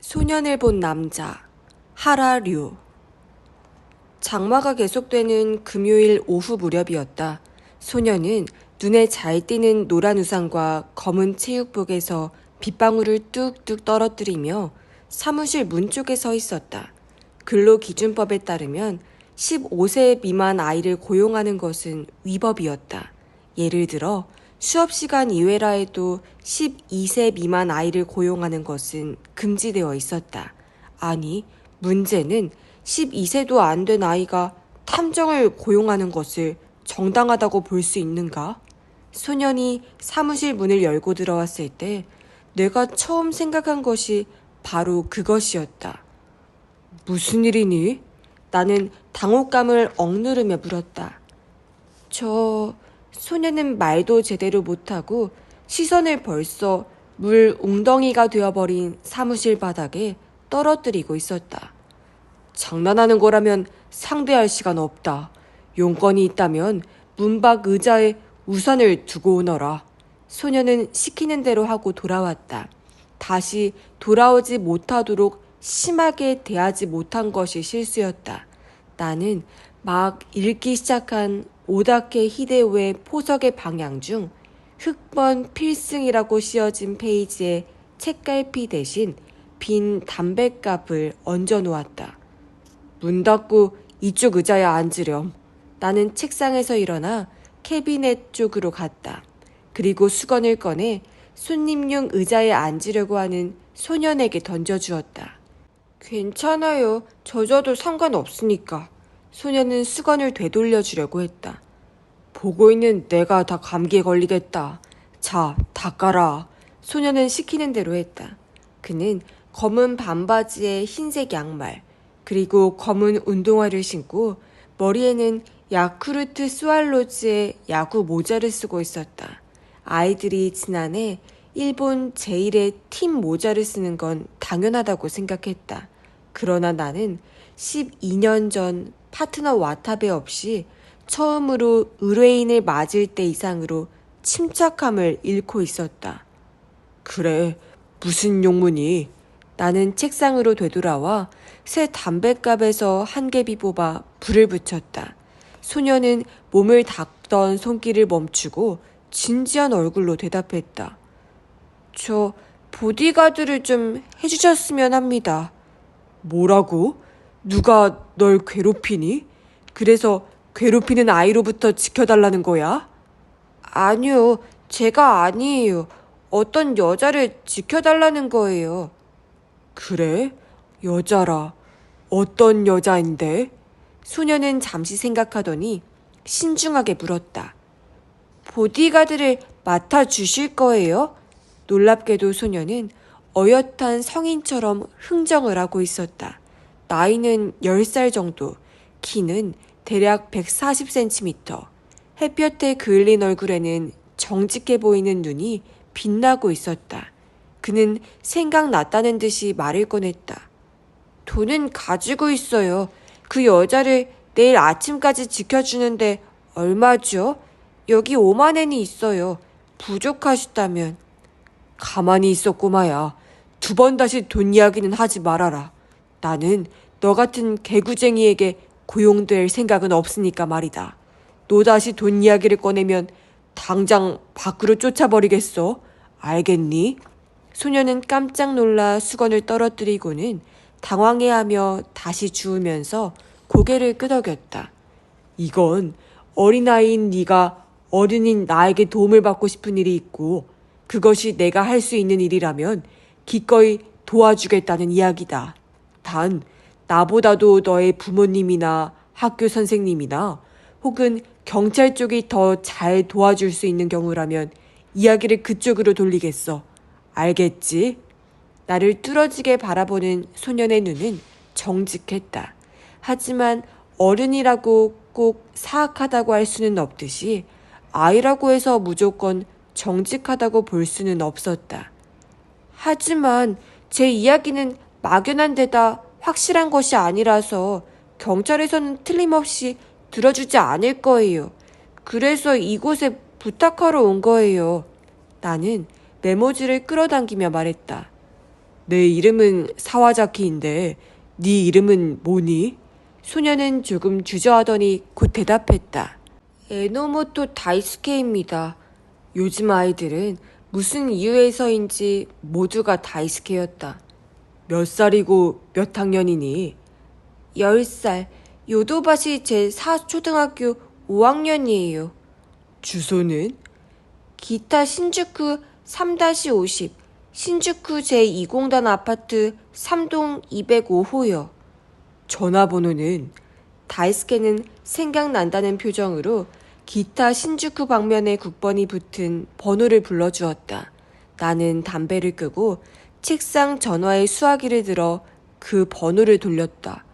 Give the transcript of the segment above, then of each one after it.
소년을 본 남자, 하라류. 장마가 계속되는 금요일 오후 무렵이었다. 소년은 눈에 잘 띄는 노란 우산과 검은 체육복에서 빗방울을 뚝뚝 떨어뜨리며 사무실 문 쪽에 서 있었다. 근로기준법에 따르면 15세 미만 아이를 고용하는 것은 위법이었다. 예를 들어 수업시간 이외라 해도 12세 미만 아이를 고용하는 것은 금지되어 있었다. 아니, 문제는 12세도 안 된 아이가 탐정을 고용하는 것을 정당하다고 볼 수 있는가? 소년이 사무실 문을 열고 들어왔을 때 내가 처음 생각한 것이 바로 그것이었다. 무슨 일이니? 나는 당혹감을 억누르며 물었다. 소년은 말도 제대로 못하고 시선을 벌써 물 웅덩이가 되어버린 사무실 바닥에 떨어뜨리고 있었다. 장난하는 거라면 상대할 시간 없다. 용건이 있다면 문 밖 의자에 우산을 두고 오너라. 소년은 시키는 대로 하고 돌아왔다. 다시 돌아오지 못하도록 심하게 대하지 못한 것이 실수였다. 나는 막 읽기 시작한 오다케 히데오의 포석의 방향 중 흑번 필승이라고 씌어진 페이지에 책갈피 대신 빈 담뱃갑을 얹어 놓았다. 문 닫고 이쪽 의자에 앉으렴. 나는 책상에서 일어나 캐비넷 쪽으로 갔다. 그리고 수건을 꺼내 손님용 의자에 앉으려고 하는 소년에게 던져주었다. 괜찮아요. 젖어도 상관없으니까. 소년은 수건을 되돌려 주려고 했다. 보고 있는 내가 다 감기에 걸리겠다. 자, 닦아라. 소년은 시키는 대로 했다. 그는 검은 반바지에 흰색 양말, 그리고 검은 운동화를 신고 머리에는 야쿠르트 스왈로즈의 야구 모자를 쓰고 있었다. 아이들이 지난해 일본 제1의 팀 모자를 쓰는 건 당연하다고 생각했다. 그러나 나는 12년 전 파트너 와타베 없이 처음으로 의뢰인을 맞을 때 이상으로 침착함을 잃고 있었다. 그래, 무슨 용문이? 나는 책상으로 되돌아와 새 담뱃갑에서 한 개비 뽑아 불을 붙였다. 소녀는 몸을 닦던 손길을 멈추고 진지한 얼굴로 대답했다. 저 보디가드를 좀 해주셨으면 합니다. 뭐라고? 누가 널 괴롭히니? 그래서 괴롭히는 아이로부터 지켜달라는 거야? 아니요, 제가 아니에요. 어떤 여자를 지켜달라는 거예요. 그래? 여자라. 어떤 여자인데? 소녀는 잠시 생각하더니 신중하게 물었다. 보디가드를 맡아주실 거예요? 놀랍게도 소녀는 어엿한 성인처럼 흥정을 하고 있었다. 나이는 10살 정도, 키는 대략 140cm, 햇볕에 그을린 얼굴에는 정직해 보이는 눈이 빛나고 있었다. 그는 생각났다는 듯이 말을 꺼냈다. 돈은 가지고 있어요. 그 여자를 내일 아침까지 지켜주는데 얼마죠? 여기 5만 엔이 있어요. 부족하시다면. 가만히 있어 꼬마야. 2번 다시 돈 이야기는 하지 말아라. 나는 너 같은 개구쟁이에게 고용될 생각은 없으니까 말이다. 너 다시 돈 이야기를 꺼내면 당장 밖으로 쫓아버리겠어. 알겠니? 소녀는 깜짝 놀라 수건을 떨어뜨리고는 당황해하며 다시 주우면서 고개를 끄덕였다. 이건 어린아이인 네가 어른인 나에게 도움을 받고 싶은 일이 있고 그것이 내가 할 수 있는 일이라면 기꺼이 도와주겠다는 이야기다. 단 나보다도 너의 부모님이나 학교 선생님이나 혹은 경찰 쪽이 더 잘 도와줄 수 있는 경우라면 이야기를 그쪽으로 돌리겠어. 알겠지? 나를 뚫어지게 바라보는 소년의 눈은 정직했다. 하지만 어른이라고 꼭 사악하다고 할 수는 없듯이 아이라고 해서 무조건 정직하다고 볼 수는 없었다. 하지만 제 이야기는 막연한 데다 확실한 것이 아니라서 경찰에서는 틀림없이 들어주지 않을 거예요. 그래서 이곳에 부탁하러 온 거예요. 나는 메모지를 끌어당기며 말했다. 내 이름은 사와자키인데 네 이름은 뭐니? 소녀는 조금 주저하더니 곧 대답했다. 에노모토 다이스케입니다. 요즘 아이들은 무슨 이유에서인지 모두가 다이스케였다. 몇 살이고 몇 학년이니? 10살, 요도바시 제4초등학교 5학년이에요. 주소는? 기타 신주쿠 3-50, 신주쿠 제2공단 아파트 3동 205호요. 전화번호는? 다이스케는 생각난다는 표정으로 기타 신주쿠 방면에 국번이 붙은 번호를 불러주었다. 나는 담배를 끄고 책상 전화의 수화기를 들어 그 번호를 돌렸다.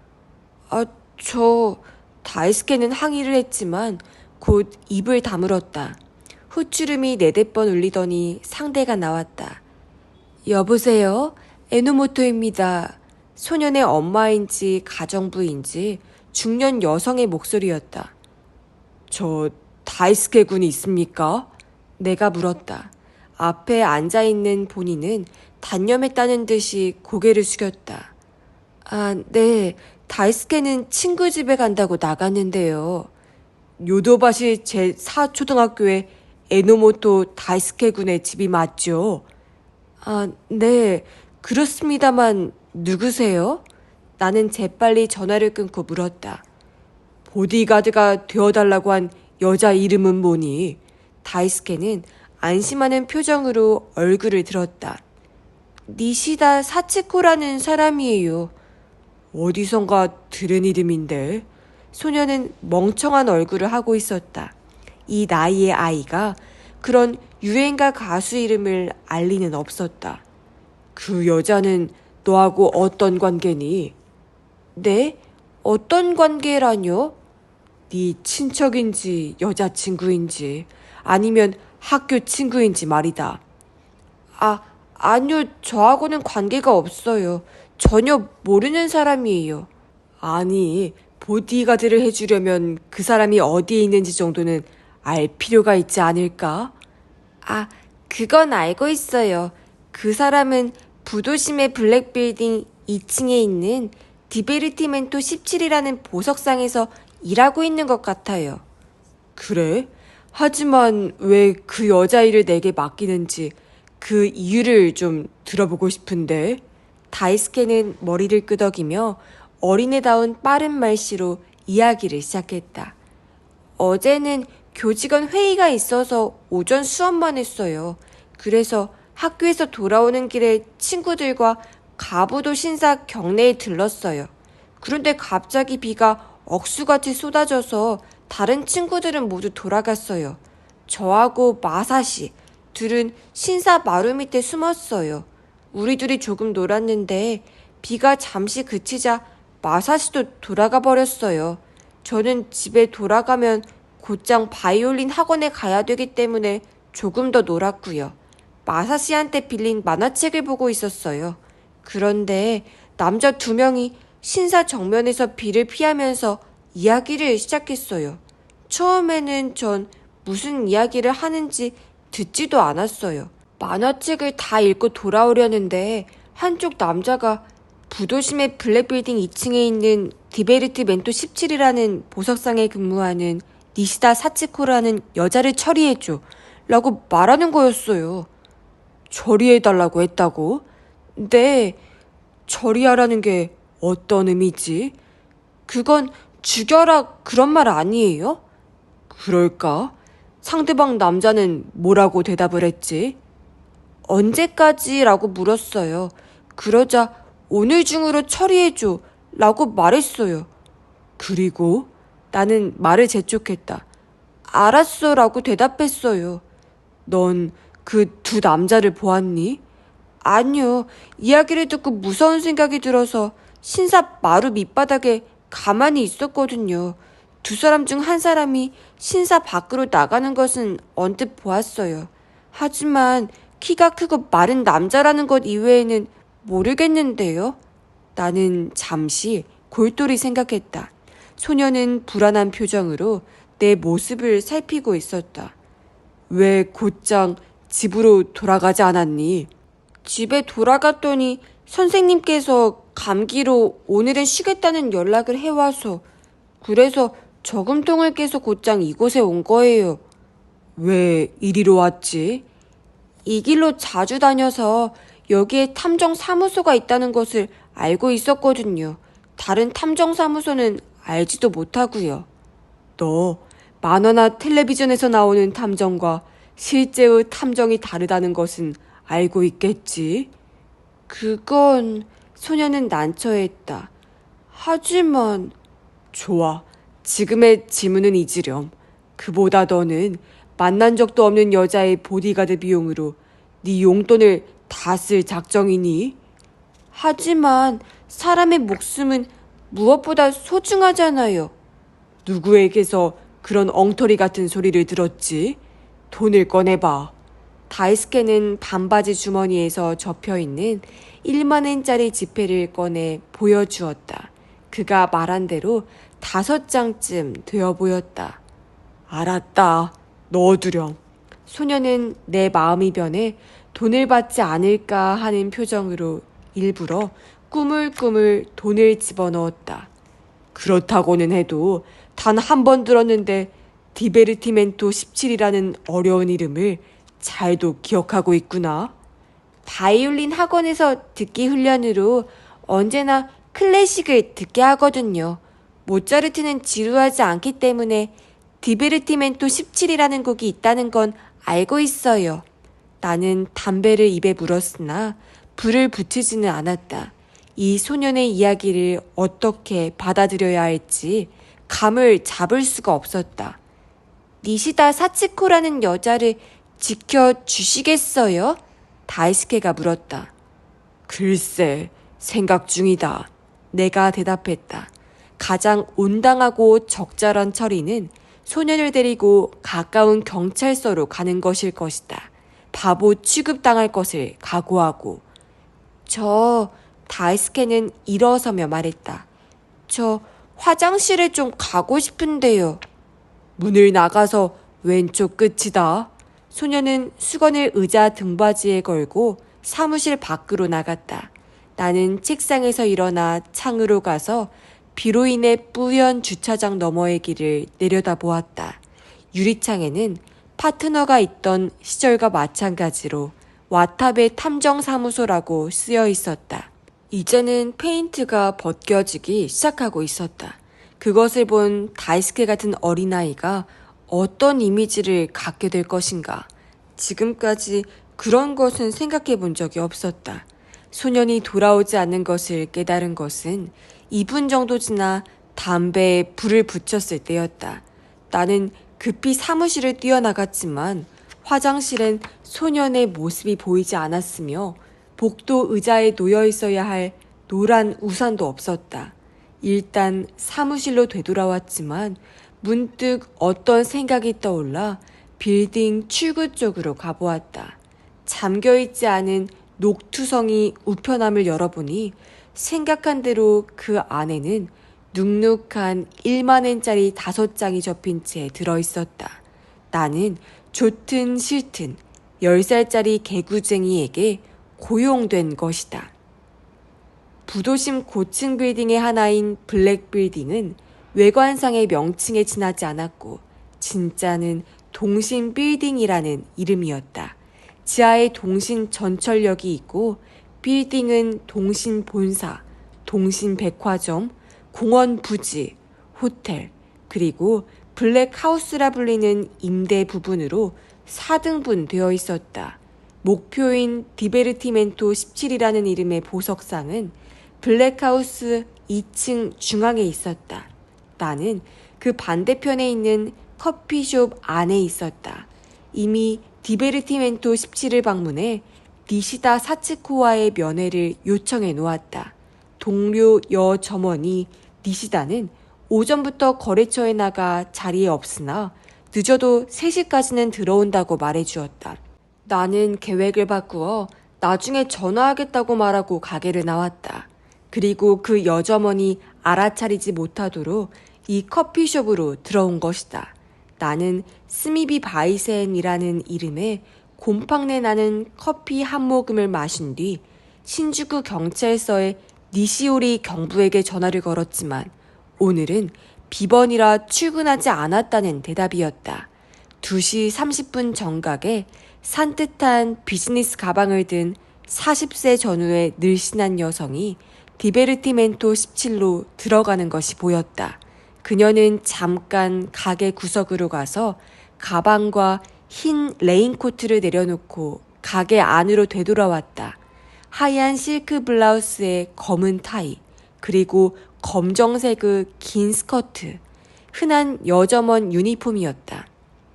다이스케는 항의를 했지만 곧 입을 다물었다. 후추름이 4-4번 울리더니 상대가 나왔다. 여보세요? 에노모토입니다. 소년의 엄마인지 가정부인지 중년 여성의 목소리였다. 저 다이스케 군이 있습니까? 내가 물었다. 앞에 앉아있는 본인은 단념했다는 듯이 고개를 숙였다. 네. 다이스케는 친구 집에 간다고 나갔는데요. 요도바시 제4초등학교에 에노모토 다이스케 군의 집이 맞죠? 네. 그렇습니다만 누구세요? 나는 재빨리 전화를 끊고 물었다. 보디가드가 되어달라고 한 여자 이름은 뭐니? 다이스케는 안심하는 표정으로 얼굴을 들었다. 니시다 사치코라는 사람이에요. 어디선가 들은 이름인데? 소녀는 멍청한 얼굴을 하고 있었다. 이 나이의 아이가 그런 유행가 가수 이름을 알 리는 없었다. 그 여자는 너하고 어떤 관계니? 네? 어떤 관계라뇨? 네 친척인지 여자친구인지 아니면 학교 친구인지 말이다. 아니요. 저하고는 관계가 없어요. 전혀 모르는 사람이에요. 아니, 보디가드를 해주려면 그 사람이 어디에 있는지 정도는 알 필요가 있지 않을까? 그건 알고 있어요. 그 사람은 부도심의 블랙빌딩 2층에 있는 디베르티멘토 17이라는 보석상에서 일하고 있는 것 같아요. 그래? 하지만 왜 그 여자 일을 내게 맡기는지 그 이유를 좀 들어보고 싶은데. 다이스케는 머리를 끄덕이며 어린애다운 빠른 말씨로 이야기를 시작했다. 어제는 교직원 회의가 있어서 오전 수업만 했어요. 그래서 학교에서 돌아오는 길에 친구들과 가부도 신사 경내에 들렀어요. 그런데 갑자기 비가 억수같이 쏟아져서 다른 친구들은 모두 돌아갔어요. 저하고 마사시 둘은 신사 마루 밑에 숨었어요. 우리 둘이 조금 놀았는데 비가 잠시 그치자 마사시도 돌아가 버렸어요. 저는 집에 돌아가면 곧장 바이올린 학원에 가야 되기 때문에 조금 더 놀았고요. 마사시한테 빌린 만화책을 보고 있었어요. 그런데 남자 2명이 신사 정면에서 비를 피하면서 이야기를 시작했어요. 처음에는 전 무슨 이야기를 하는지 듣지도 않았어요. 만화책을 다 읽고 돌아오려는데 한쪽 남자가 부도심의 블랙빌딩 2층에 있는 디베르트멘토 17이라는 보석상에 근무하는 니시다 사치코라는 여자를 처리해줘 라고 말하는 거였어요. 처리해달라고 했다고? 네, 처리하라는 게 어떤 의미지? 그건 죽여라 그런 말 아니에요? 그럴까? 상대방 남자는 뭐라고 대답을 했지? 언제까지라고 물었어요. 그러자 오늘 중으로 처리해줘 라고 말했어요. 그리고 나는 말을 재촉했다. 알았어 라고 대답했어요. 넌 그 2 남자를 보았니? 아니요. 이야기를 듣고 무서운 생각이 들어서 신사 마루 밑바닥에 가만히 있었거든요. 2 사람 중 한 사람이 신사 밖으로 나가는 것은 언뜻 보았어요. 하지만 키가 크고 마른 남자라는 것 이외에는 모르겠는데요. 나는 잠시 골똘히 생각했다. 소녀는 불안한 표정으로 내 모습을 살피고 있었다. 왜 곧장 집으로 돌아가지 않았니? 집에 돌아갔더니 선생님께서 감기로 오늘은 쉬겠다는 연락을 해와서 그래서 저금통을 깨서 곧장 이곳에 온 거예요. 왜 이리로 왔지? 이 길로 자주 다녀서 여기에 탐정사무소가 있다는 것을 알고 있었거든요. 다른 탐정사무소는 알지도 못하고요. 너 만화나 텔레비전에서 나오는 탐정과 실제의 탐정이 다르다는 것은 알고 있겠지? 그건 소녀는 난처했다. 하지만 좋아. 지금의 질문은 잊으렴. 그보다 너는 만난 적도 없는 여자의 보디가드 비용으로 네 용돈을 다 쓸 작정이니? 하지만 사람의 목숨은 무엇보다 소중하잖아요. 누구에게서 그런 엉터리 같은 소리를 들었지? 돈을 꺼내봐. 다이스케는 반바지 주머니에서 접혀있는 1만 엔짜리 지폐를 꺼내 보여주었다. 그가 말한 대로 5장쯤 되어 보였다. 알았다. 넣어두렴. 소녀는 내 마음이 변해 돈을 받지 않을까 하는 표정으로 일부러 꾸물꾸물 돈을 집어넣었다. 그렇다고는 해도 단 한 번 들었는데 디베르티멘토 17이라는 어려운 이름을 잘도 기억하고 있구나. 바이올린 학원에서 듣기 훈련으로 언제나 클래식을 듣게 하거든요. 모차르트는 지루하지 않기 때문에 디베르티멘토 17이라는 곡이 있다는 건 알고 있어요. 나는 담배를 입에 물었으나 불을 붙이지는 않았다. 이 소년의 이야기를 어떻게 받아들여야 할지 감을 잡을 수가 없었다. 니시다 사치코라는 여자를 지켜주시겠어요? 다이스케가 물었다. 글쎄, 생각 중이다. 내가 대답했다. 가장 온당하고 적절한 처리는 소년을 데리고 가까운 경찰서로 가는 것일 것이다. 바보 취급당할 것을 각오하고. 다이스케는 일어서며 말했다. 저 화장실에 좀 가고 싶은데요. 문을 나가서 왼쪽 끝이다. 소녀는 수건을 의자 등받이에 걸고 사무실 밖으로 나갔다. 나는 책상에서 일어나 창으로 가서 비로 인해 뿌연 주차장 너머의 길을 내려다보았다. 유리창에는 파트너가 있던 시절과 마찬가지로 와타베 탐정사무소라고 쓰여 있었다. 이제는 페인트가 벗겨지기 시작하고 있었다. 그것을 본 다이스케 같은 어린아이가 어떤 이미지를 갖게 될 것인가. 지금까지 그런 것은 생각해 본 적이 없었다. 소년이 돌아오지 않는 것을 깨달은 것은 2분 정도 지나 담배에 불을 붙였을 때였다. 나는 급히 사무실을 뛰어나갔지만 화장실엔 소년의 모습이 보이지 않았으며 복도 의자에 놓여 있어야 할 노란 우산도 없었다. 일단 사무실로 되돌아왔지만 문득 어떤 생각이 떠올라 빌딩 출구 쪽으로 가보았다. 잠겨있지 않은 녹투성이 우편함을 열어보니 생각한 대로 그 안에는 눅눅한 1만 엔짜리 5장이 접힌 채 들어있었다. 나는 좋든 싫든 10살짜리 개구쟁이에게 고용된 것이다. 부도심 고층 빌딩의 하나인 블랙 빌딩은 외관상의 명칭에 지나지 않았고 진짜는 동신 빌딩이라는 이름이었다. 지하에 동신 전철역이 있고 빌딩은 동신 본사, 동신 백화점, 공원 부지, 호텔, 그리고 블랙하우스라 불리는 임대 부분으로 4등분 되어 있었다. 목표인 디베르티멘토 17이라는 이름의 보석상은 블랙하우스 2층 중앙에 있었다. 나는 그 반대편에 있는 커피숍 안에 있었다. 이미 디베르티멘토 17을 방문해 니시다 사츠코와의 면회를 요청해 놓았다. 동료 여 점원이 니시다는 오전부터 거래처에 나가 자리에 없으나 늦어도 3시까지는 들어온다고 말해주었다. 나는 계획을 바꾸어 나중에 전화하겠다고 말하고 가게를 나왔다. 그리고 그 여점원이 알아차리지 못하도록 이 커피숍으로 들어온 것이다. 나는 스미비 바이센이라는 이름의 곰팡내 나는 커피 한 모금을 마신 뒤 신주쿠 경찰서의 니시오리 경부에게 전화를 걸었지만 오늘은 비번이라 출근하지 않았다는 대답이었다. 2시 30분 정각에 산뜻한 비즈니스 가방을 든 40세 전후의 늘씬한 여성이 디베르티멘토 17로 들어가는 것이 보였다. 그녀는 잠깐 가게 구석으로 가서 가방과 흰 레인코트를 내려놓고 가게 안으로 되돌아왔다. 하얀 실크 블라우스에 검은 타이, 그리고 검정색의 긴 스커트, 흔한 여점원 유니폼이었다.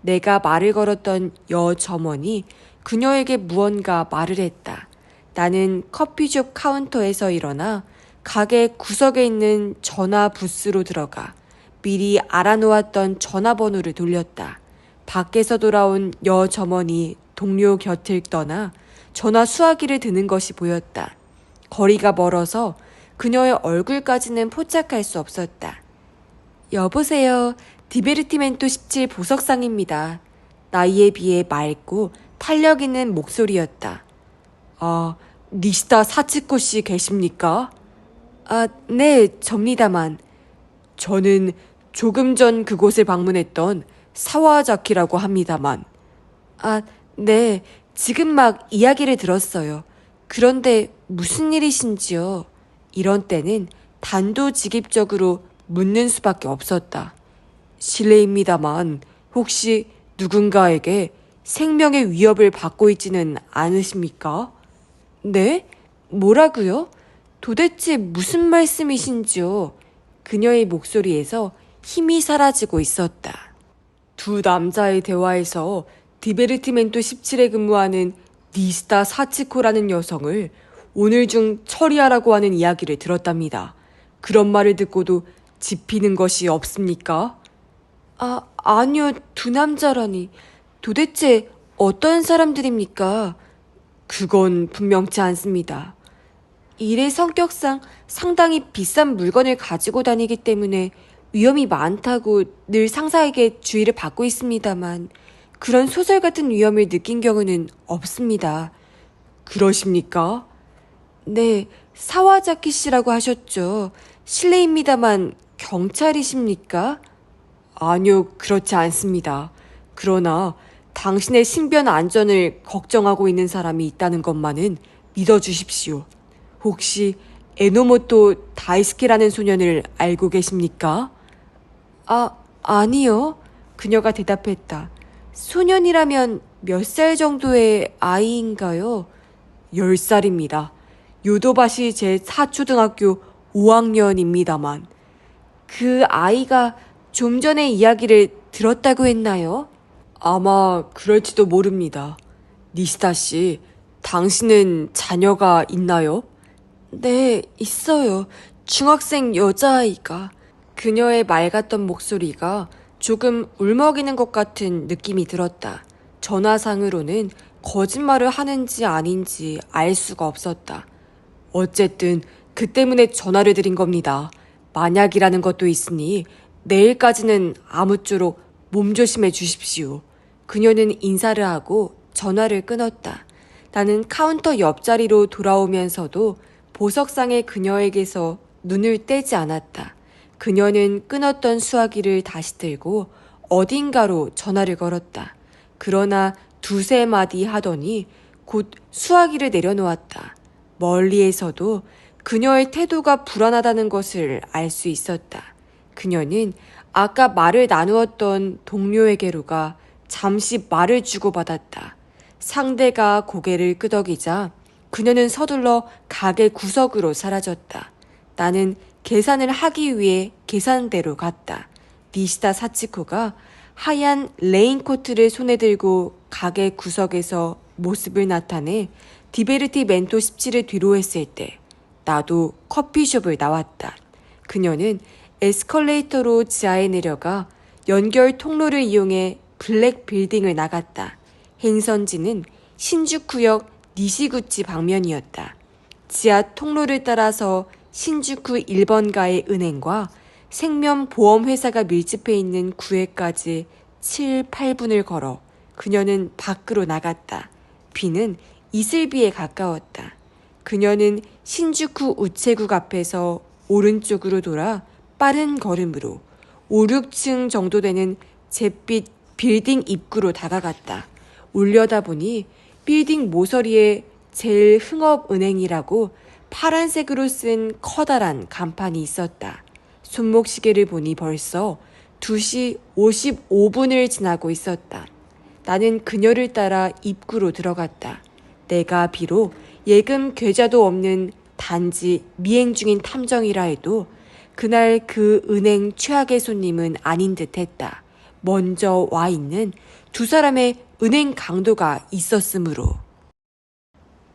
내가 말을 걸었던 여점원이 그녀에게 무언가 말을 했다. 나는 커피숍 카운터에서 일어나 가게 구석에 있는 전화 부스로 들어가 미리 알아놓았던 전화번호를 돌렸다. 밖에서 돌아온 여점원이 동료 곁을 떠나 전화 수화기를 드는 것이 보였다. 거리가 멀어서 그녀의 얼굴까지는 포착할 수 없었다. 여보세요. 디베르티멘토 17 보석상입니다. 나이에 비해 맑고 탄력 있는 목소리였다. 아, 니시다 사치코 씨 계십니까? 아, 네, 접니다만. 저는 조금 전 그곳을 방문했던 사와자키라고 합니다만. 아, 네, 지금 막 이야기를 들었어요. 그런데 무슨 일이신지요? 이런 때는 단도직입적으로 묻는 수밖에 없었다. 실례입니다만 혹시 누군가에게 생명의 위협을 받고 있지는 않으십니까? 네? 뭐라고요? 도대체 무슨 말씀이신지요? 그녀의 목소리에서 힘이 사라지고 있었다. 두 남자의 대화에서 디베르티멘토 17에 근무하는 니시다 사치코라는 여성을 오늘 중 처리하라고 하는 이야기를 들었답니다. 그런 말을 듣고도 짚히는 것이 없습니까? 아, 아니요. 두 남자라니. 도대체 어떤 사람들입니까? 그건 분명치 않습니다. 일의 성격상 상당히 비싼 물건을 가지고 다니기 때문에 위험이 많다고 늘 상사에게 주의를 받고 있습니다만 그런 소설 같은 위험을 느낀 경우는 없습니다. 그러십니까? 네, 사와자키 씨라고 하셨죠. 실례입니다만 경찰이십니까? 아니요, 그렇지 않습니다. 그러나 당신의 신변 안전을 걱정하고 있는 사람이 있다는 것만은 믿어주십시오. 혹시 에노모토 다이스케라는 소년을 알고 계십니까? 아, 아니요. 그녀가 대답했다. 소년이라면 몇 살 정도의 아이인가요? 10살입니다. 요도바시 제4초등학교 5학년입니다만. 그 아이가 좀 전에 이야기를 들었다고 했나요? 아마 그럴지도 모릅니다. 니시다 씨, 당신은 자녀가 있나요? 네, 있어요. 중학생 여자아이가. 그녀의 맑았던 목소리가 조금 울먹이는 것 같은 느낌이 들었다. 전화상으로는 거짓말을 하는지 아닌지 알 수가 없었다. 어쨌든 그 때문에 전화를 드린 겁니다. 만약이라는 것도 있으니 내일까지는 아무쪼록 몸조심해 주십시오. 그녀는 인사를 하고 전화를 끊었다. 나는 카운터 옆자리로 돌아오면서도 보석상의 그녀에게서 눈을 떼지 않았다. 그녀는 끊었던 수화기를 다시 들고 어딘가로 전화를 걸었다. 그러나 두세 마디 하더니 곧 수화기를 내려놓았다. 멀리에서도 그녀의 태도가 불안하다는 것을 알 수 있었다. 그녀는 아까 말을 나누었던 동료에게로 가 잠시 말을 주고받았다. 상대가 고개를 끄덕이자 그녀는 서둘러 가게 구석으로 사라졌다. 나는 계산을 하기 위해 계산대로 갔다. 니시다 사치코가 하얀 레인코트를 손에 들고 가게 구석에서 모습을 나타내 디베르티멘토 17을 뒤로 했을 때 나도 커피숍을 나왔다. 그녀는 에스컬레이터로 지하에 내려가 연결 통로를 이용해 블랙 빌딩을 나갔다. 행선지는 신주쿠역 니시구치 방면이었다. 지하 통로를 따라서 신주쿠 1번가의 은행과 생명보험회사가 밀집해 있는 구에까지 7, 8분을 걸어 그녀는 밖으로 나갔다. 비는 이슬비에 가까웠다. 그녀는 신주쿠 우체국 앞에서 오른쪽으로 돌아 빠른 걸음으로 5, 6층 정도 되는 잿빛 빌딩 입구로 다가갔다. 올려다보니 빌딩 모서리에 제일흥업은행이라고 파란색으로 쓴 커다란 간판이 있었다. 손목시계를 보니 벌써 2시 55분을 지나고 있었다. 나는 그녀를 따라 입구로 들어갔다. 내가 비록 예금 계좌도 없는 단지 미행 중인 탐정이라 해도 그날 그 은행 최악의 손님은 아닌 듯 했다. 먼저 와 있는 두 사람의 은행 강도가 있었으므로.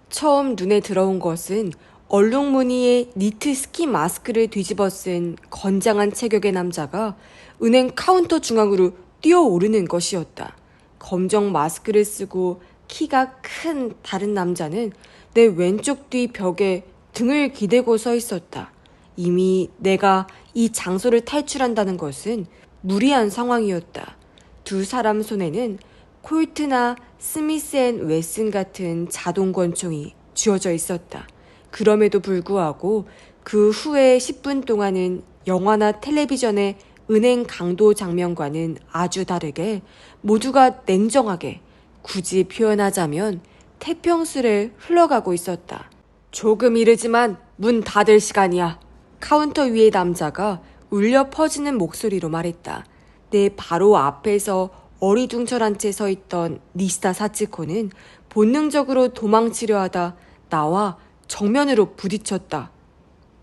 처음 눈에 들어온 것은 얼룩무늬의 니트 스키 마스크를 뒤집어 쓴 건장한 체격의 남자가 은행 카운터 중앙으로 뛰어오르는 것이었다. 검정 마스크를 쓰고 키가 큰 다른 남자는 내 왼쪽 뒤 벽에 등을 기대고 서 있었다. 이미 내가 이 장소를 탈출한다는 것은 무리한 상황이었다. 두 사람 손에는 콜트나 스미스 앤 웨슨 같은 자동 권총이 쥐어져 있었다. 그럼에도 불구하고 그 후에 10분 동안은 영화나 텔레비전의 은행 강도 장면과는 아주 다르게 모두가 냉정하게, 굳이 표현하자면 태평스레 흘러가고 있었다. 조금 이르지만 문 닫을 시간이야. 카운터 위의 남자가 울려 퍼지는 목소리로 말했다. 내 바로 앞에서 어리둥절한 채 서 있던 니시다 사치코는 본능적으로 도망치려 하다 나와 정면으로 부딪혔다.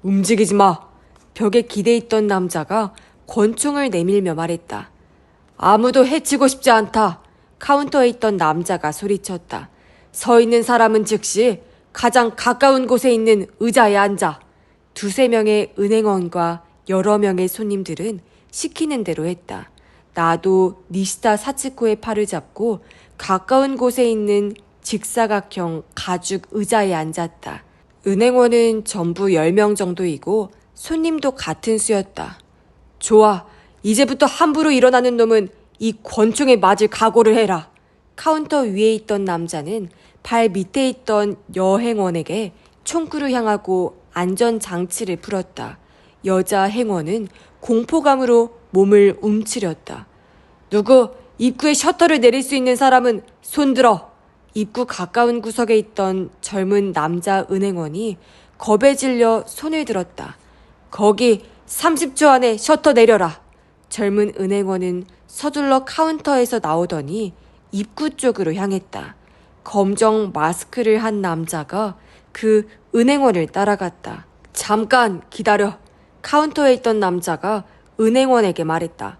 움직이지 마. 벽에 기대 있던 남자가 권총을 내밀며 말했다. 아무도 해치고 싶지 않다. 카운터에 있던 남자가 소리쳤다. 서 있는 사람은 즉시 가장 가까운 곳에 있는 의자에 앉아. 2-3명의 은행원과 여러 명의 손님들은 시키는 대로 했다. 나도 니시다 사츠코의 팔을 잡고 가까운 곳에 있는 직사각형 가죽 의자에 앉았다. 은행원은 전부 10명 정도이고 손님도 같은 수였다. 좋아. 이제부터 함부로 일어나는 놈은 이 권총에 맞을 각오를 해라. 카운터 위에 있던 남자는 발 밑에 있던 여행원에게 총구를 향하고 안전장치를 풀었다. 여자 행원은 공포감으로 몸을 움츠렸다. 누구 입구에 셔터를 내릴 수 있는 사람은 손들어. 입구 가까운 구석에 있던 젊은 남자 은행원이 겁에 질려 손을 들었다. 거기 30초 안에 셔터 내려라. 젊은 은행원은 서둘러 카운터에서 나오더니 입구 쪽으로 향했다. 검정 마스크를 한 남자가 그 은행원을 따라갔다. 잠깐 기다려. 카운터에 있던 남자가 은행원에게 말했다.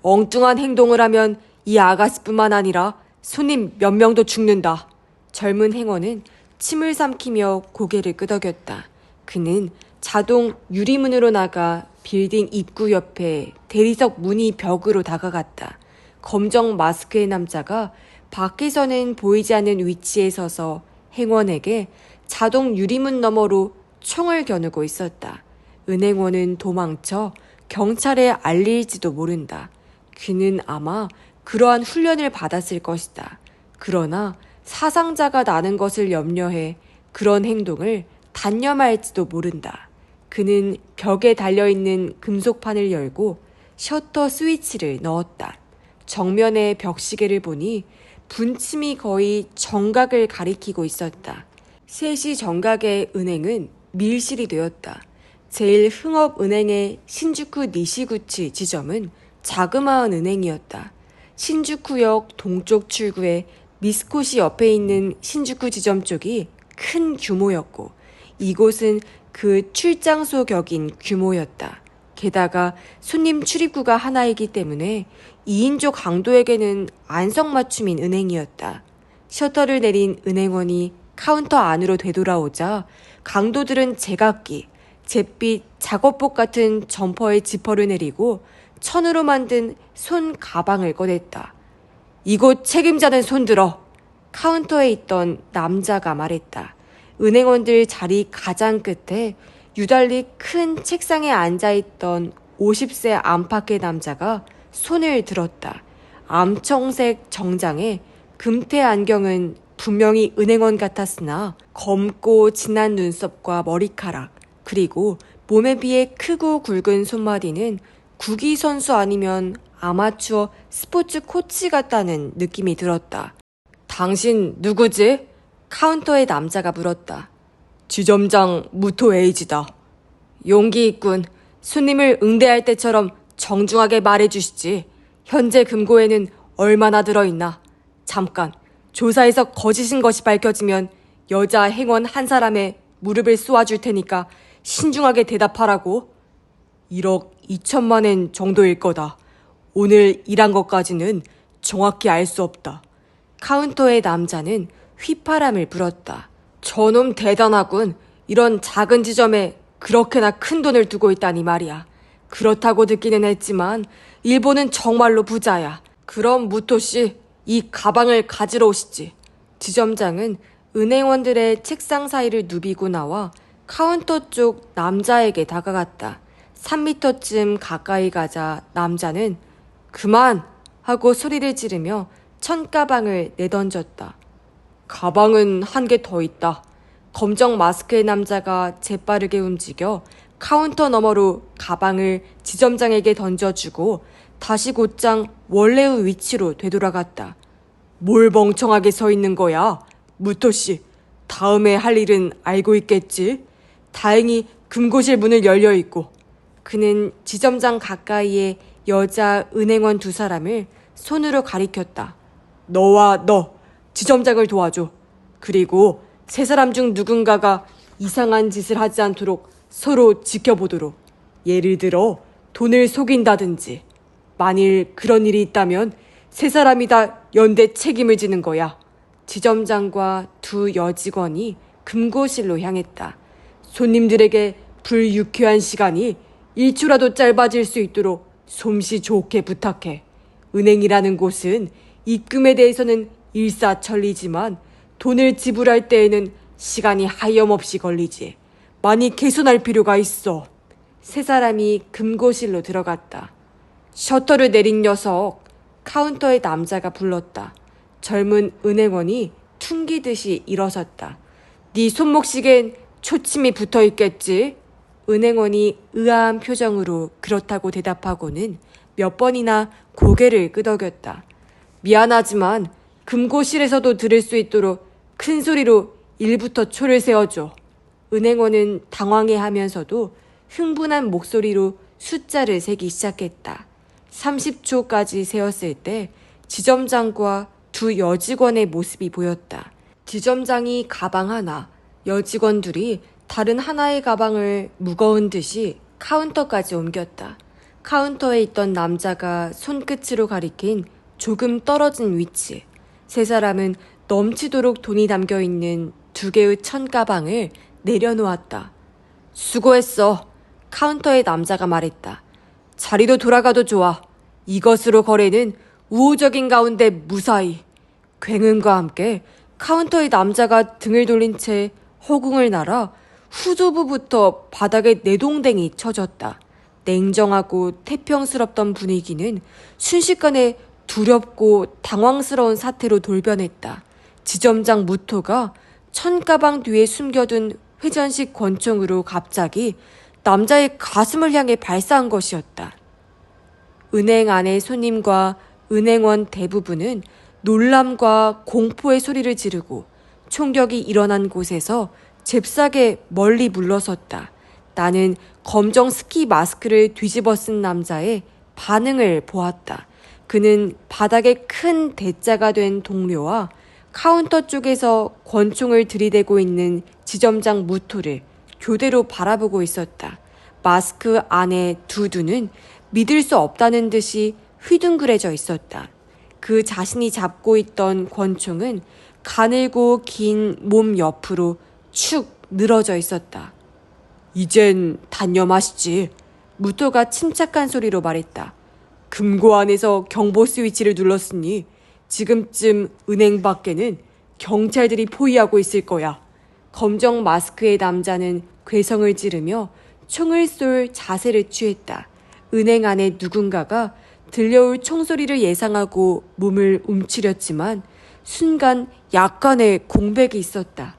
엉뚱한 행동을 하면 이 아가씨뿐만 아니라 손님 몇 명도 죽는다. 젊은 행원은 침을 삼키며 고개를 끄덕였다. 그는 자동 유리문으로 나가 빌딩 입구 옆에 대리석 문이 벽으로 다가갔다. 검정 마스크의 남자가 밖에서는 보이지 않는 위치에 서서 행원에게 자동 유리문 너머로 총을 겨누고 있었다. 은행원은 도망쳐 경찰에 알릴지도 모른다. 그는 아마 그러한 훈련을 받았을 것이다. 그러나 사상자가 나는 것을 염려해 그런 행동을 단념할지도 모른다. 그는 벽에 달려있는 금속판을 열고 셔터 스위치를 넣었다. 정면의 벽시계를 보니 분침이 거의 정각을 가리키고 있었다. 3시 정각의 은행은 밀실이 되었다. 제일흥업은행의 신주쿠 니시구치 지점은 자그마한 은행이었다. 신주쿠역 동쪽 출구에 미스코시 옆에 있는 신주쿠 지점 쪽이 큰 규모였고 이곳은 그 출장소 격인 규모였다. 게다가 손님 출입구가 하나이기 때문에 2인조 강도에게는 안성맞춤인 은행이었다. 셔터를 내린 은행원이 카운터 안으로 되돌아오자 강도들은 제각기, 잿빛 작업복 같은 점퍼에 지퍼를 내리고 천으로 만든 손 가방을 꺼냈다. 이곳 책임자는 손들어. 카운터에 있던 남자가 말했다. 은행원들 자리 가장 끝에 유달리 큰 책상에 앉아있던 50세 안팎의 남자가 손을 들었다. 암청색 정장에 금태 안경은 분명히 은행원 같았으나 검고 진한 눈썹과 머리카락, 그리고 몸에 비해 크고 굵은 손마디는 구기 선수 아니면 아마추어 스포츠 코치 같다는 느낌이 들었다. 당신 누구지? 카운터의 남자가 물었다. 지점장 무토 에이지다. 용기 있군. 손님을 응대할 때처럼 정중하게 말해주시지. 현재 금고에는 얼마나 들어있나? 잠깐, 조사에서 거짓인 것이 밝혀지면 여자 행원 한 사람의 무릎을 쏘아줄 테니까 신중하게 대답하라고. 1억 2천만 엔 정도일 거다. 오늘 일한 것까지는 정확히 알 수 없다. 카운터의 남자는 휘파람을 불었다. 저놈 대단하군. 이런 작은 지점에 그렇게나 큰 돈을 두고 있다니 말이야. 그렇다고 듣기는 했지만 일본은 정말로 부자야. 그럼 무토씨, 이 가방을 가지러 오시지. 지점장은 은행원들의 책상 사이를 누비고 나와 카운터 쪽 남자에게 다가갔다. 3미터쯤 가까이 가자 남자는 그만! 하고 소리를 지르며 천가방을 내던졌다. 가방은 한 개 더 있다. 검정 마스크의 남자가 재빠르게 움직여 카운터 너머로 가방을 지점장에게 던져주고 다시 곧장 원래의 위치로 되돌아갔다. 뭘 멍청하게 서 있는 거야? 무토씨, 다음에 할 일은 알고 있겠지? 다행히 금고실 문을 열려 있고. 그는 지점장 가까이에 여자 은행원 두 사람을 손으로 가리켰다. 너와 너, 지점장을 도와줘. 그리고 세 사람 중 누군가가 이상한 짓을 하지 않도록 서로 지켜보도록. 예를 들어 돈을 속인다든지. 만일 그런 일이 있다면 세 사람이 다 연대 책임을 지는 거야. 지점장과 두 여직원이 금고실로 향했다. 손님들에게 불유쾌한 시간이 1초라도 짧아질 수 있도록 솜씨 좋게 부탁해. 은행이라는 곳은 입금에 대해서는 일사천리지만 돈을 지불할 때에는 시간이 하염없이 걸리지. 많이 개선할 필요가 있어. 세 사람이 금고실로 들어갔다. 셔터를 내린 녀석, 카운터의 남자가 불렀다. 젊은 은행원이 퉁기듯이 일어섰다. 네 손목시계엔 초침이 붙어있겠지? 은행원이 의아한 표정으로 그렇다고 대답하고는 몇 번이나 고개를 끄덕였다. 미안하지만 금고실에서도 들을 수 있도록 큰 소리로 1부터 초를 세워줘. 은행원은 당황해하면서도 흥분한 목소리로 숫자를 세기 시작했다. 30초까지 세었을 때 지점장과 두 여직원의 모습이 보였다. 지점장이 가방 하나, 여직원 둘이 다른 하나의 가방을 무거운 듯이 카운터까지 옮겼다. 카운터에 있던 남자가 손끝으로 가리킨 조금 떨어진 위치. 세 사람은 넘치도록 돈이 담겨있는 두 개의 천가방을 내려놓았다. 수고했어. 카운터의 남자가 말했다. 자리로 돌아가도 좋아. 이것으로 거래는 우호적인 가운데 무사히. 굉음과 함께 카운터의 남자가 등을 돌린 채 허공을 날아 후두부부터 바닥에 내동댕이 쳐졌다. 냉정하고 태평스럽던 분위기는 순식간에 두렵고 당황스러운 사태로 돌변했다. 지점장 무토가 천가방 뒤에 숨겨둔 회전식 권총으로 갑자기 남자의 가슴을 향해 발사한 것이었다. 은행 안의 손님과 은행원 대부분은 놀람과 공포의 소리를 지르고 총격이 일어난 곳에서 잽싸게 멀리 물러섰다. 나는 검정 스키 마스크를 뒤집어 쓴 남자의 반응을 보았다. 그는 바닥에 큰 대자가 된 동료와 카운터 쪽에서 권총을 들이대고 있는 지점장 무토를 교대로 바라보고 있었다. 마스크 안의 두 눈은 믿을 수 없다는 듯이 휘둥그레져 있었다. 그 자신이 잡고 있던 권총은 가늘고 긴 몸 옆으로 축 늘어져 있었다. 이젠 단념하시지. 무토가 침착한 소리로 말했다. 금고 안에서 경보 스위치를 눌렀으니 지금쯤 은행 밖에는 경찰들이 포위하고 있을 거야. 검정 마스크의 남자는 괴성을 지르며 총을 쏠 자세를 취했다. 은행 안에 누군가가 들려올 총소리를 예상하고 몸을 움츠렸지만 순간 약간의 공백이 있었다.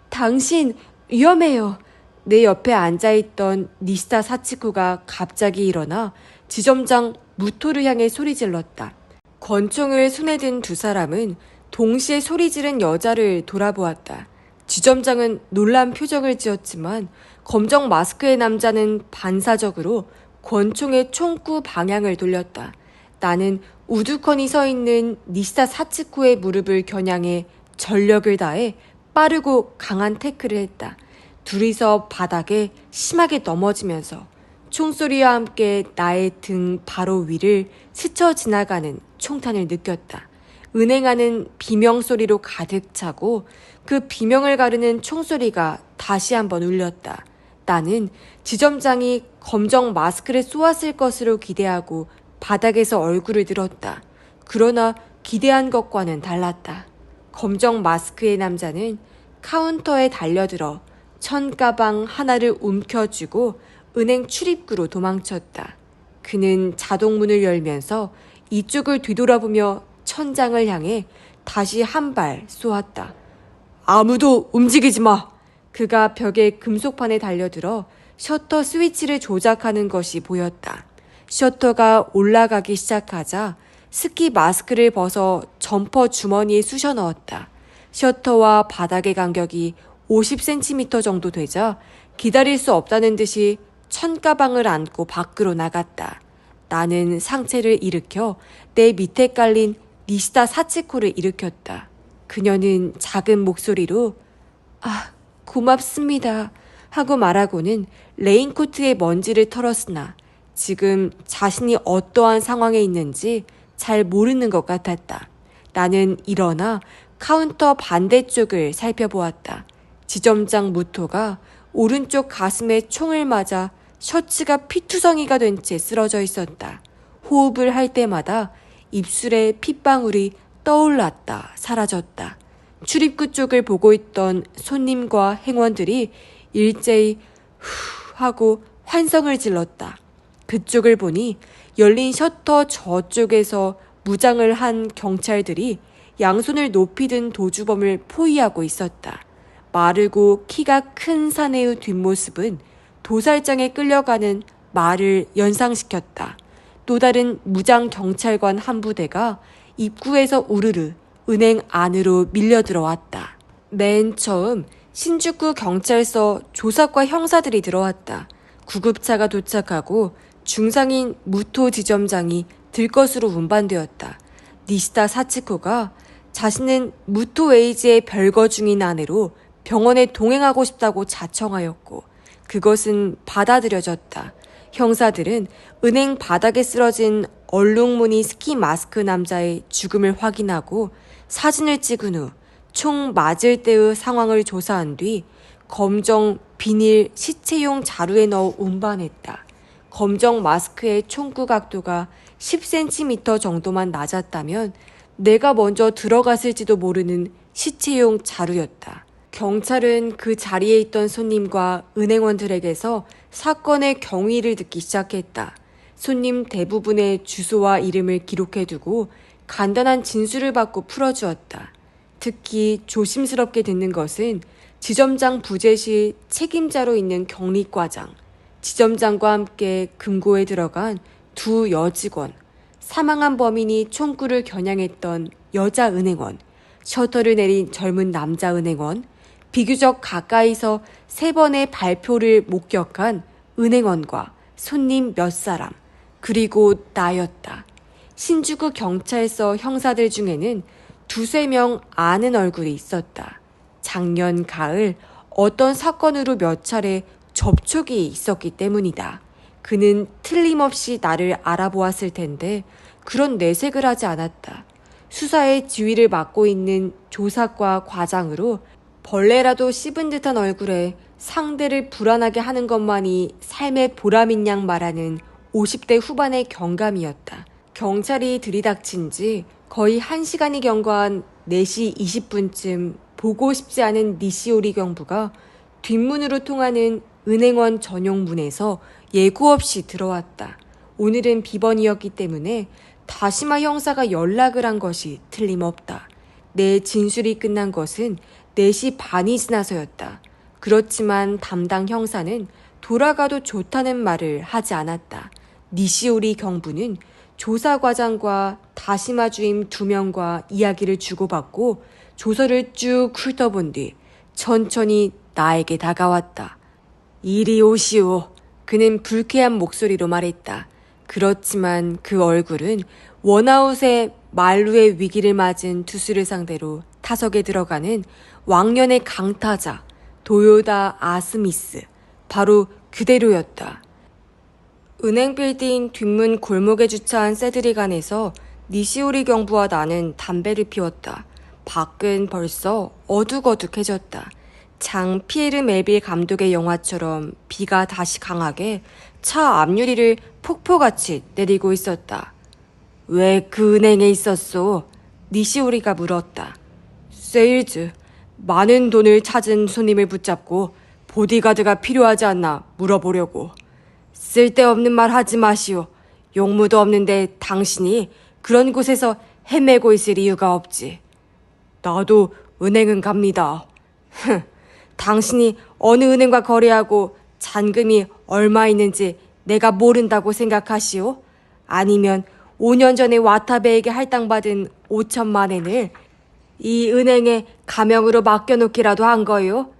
당신 위험해요. 내 옆에 앉아있던 니시다 사치코가 갑자기 일어나 지점장 무토를 향해 소리질렀다. 권총을 손에 든 두 사람은 동시에 소리 지른 여자를 돌아보았다. 지점장은 놀란 표정을 지었지만 검정 마스크의 남자는 반사적으로 권총의 총구 방향을 돌렸다. 나는 우두커니 서 있는 니시다 사츠코의 무릎을 겨냥해 전력을 다해 빠르고 강한 태클을 했다. 둘이서 바닥에 심하게 넘어지면서 총소리와 함께 나의 등 바로 위를 스쳐 지나가는 총탄을 느꼈다. 은행하는 비명소리로 가득 차고 그 비명을 가르는 총소리가 다시 한번 울렸다. 나는 지점장이 검정 마스크를 쏘았을 것으로 기대하고 바닥에서 얼굴을 들었다. 그러나 기대한 것과는 달랐다. 검정 마스크의 남자는 카운터에 달려들어 천가방 하나를 움켜쥐고 은행 출입구로 도망쳤다. 그는 자동문을 열면서 이쪽을 뒤돌아보며 천장을 향해 다시 한 발 쏘았다. 아무도 움직이지 마! 그가 벽의 금속판에 달려들어 셔터 스위치를 조작하는 것이 보였다. 셔터가 올라가기 시작하자 스키 마스크를 벗어 점퍼 주머니에 쑤셔 넣었다. 셔터와 바닥의 간격이 50cm 정도 되자 기다릴 수 없다는 듯이 천가방을 안고 밖으로 나갔다. 나는 상체를 일으켜 내 밑에 깔린 니시다 사치코를 일으켰다. 그녀는 작은 목소리로 고맙습니다 하고 말하고는 레인코트의 먼지를 털었으나 지금 자신이 어떠한 상황에 있는지 잘 모르는 것 같았다. 나는 일어나 카운터 반대쪽을 살펴보았다. 지점장 무토가 오른쪽 가슴에 총을 맞아 셔츠가 피투성이가 된 채 쓰러져 있었다. 호흡을 할 때마다 입술에 핏방울이 떠올랐다 사라졌다. 출입구 쪽을 보고 있던 손님과 행원들이 일제히 후 하고 환성을 질렀다. 그쪽을 보니 열린 셔터 저쪽에서 무장을 한 경찰들이 양손을 높이 든 도주범을 포위하고 있었다. 마르고 키가 큰 사내의 뒷모습은 도살장에 끌려가는 말을 연상시켰다. 또 다른 무장 경찰관 한 부대가 입구에서 우르르 은행 안으로 밀려 들어왔다. 맨 처음 신주쿠 경찰서 조사과 형사들이 들어왔다. 구급차가 도착하고 중상인 무토 지점장이 들 것으로 운반되었다. 니시다 사치코가 자신은 무토 에이지의 별거 중인 아내로 병원에 동행하고 싶다고 자청하였고 그것은 받아들여졌다. 형사들은 은행 바닥에 쓰러진 얼룩무늬 스키 마스크 남자의 죽음을 확인하고 사진을 찍은 후 총 맞을 때의 상황을 조사한 뒤 검정 비닐 시체용 자루에 넣어 운반했다. 검정 마스크의 총구 각도가 10cm 정도만 낮았다면 내가 먼저 들어갔을지도 모르는 시체용 자루였다. 경찰은 그 자리에 있던 손님과 은행원들에게서 사건의 경위를 듣기 시작했다. 손님 대부분의 주소와 이름을 기록해두고 간단한 진술을 받고 풀어주었다. 특히 조심스럽게 듣는 것은 지점장 부재 시 책임자로 있는 경리과장, 지점장과 함께 금고에 들어간 두 여직원, 사망한 범인이 총구를 겨냥했던 여자 은행원, 셔터를 내린 젊은 남자 은행원, 비교적 가까이서 3번의 발표를 목격한 은행원과 손님 몇 사람, 그리고 나였다. 신주쿠 경찰서 형사들 중에는 2~3명 아는 얼굴이 있었다. 작년 가을 어떤 사건으로 몇 차례 접촉이 있었기 때문이다. 그는 틀림없이 나를 알아보았을 텐데 그런 내색을 하지 않았다. 수사의 지휘를 맡고 있는 조사과 과장으로 벌레라도 씹은 듯한 얼굴에 상대를 불안하게 하는 것만이 삶의 보람인 양 말하는 50대 후반의 경감이었다. 경찰이 들이닥친 지 거의 1시간이 경과한 4시 20분쯤 보고 싶지 않은 니시오리 경부가 뒷문으로 통하는 은행원 전용 문에서 예고 없이 들어왔다. 오늘은 비번이었기 때문에 다시마 형사가 연락을 한 것이 틀림없다. 내 진술이 끝난 것은 4시 반이 지나서였다. 그렇지만 담당 형사는 돌아가도 좋다는 말을 하지 않았다. 니시오리 경부는 조사과장과 다시마 주임 2명과 이야기를 주고받고 조서를 쭉 훑어본 뒤 천천히 나에게 다가왔다. 이리 오시오. 그는 불쾌한 목소리로 말했다. 그렇지만 그 얼굴은 원아웃의 만루의 위기를 맞은 투수를 상대로 타석에 들어가는 왕년의 강타자 도요다 아스미스, 바로 그대로였다. 은행 빌딩 뒷문 골목에 주차한 세드릭 안에서 니시오리 경부와 나는 담배를 피웠다. 밖은 벌써 어둑어둑해졌다. 장 피에르 멜빌 감독의 영화처럼 비가 다시 강하게 차 앞유리를 폭포같이 내리고 있었다. 왜 그 은행에 있었소? 니시오리가 물었다. 세일즈, 많은 돈을 찾은 손님을 붙잡고 보디가드가 필요하지 않나 물어보려고. 쓸데없는 말 하지 마시오. 용무도 없는데 당신이 그런 곳에서 헤매고 있을 이유가 없지. 나도 은행은 갑니다. 당신이 어느 은행과 거래하고 잔금이 얼마 있는지 내가 모른다고 생각하시오? 아니면 5년 전에 와타베에게 할당받은 5천만 엔을 이 은행에 가명으로 맡겨놓기라도 한 거요?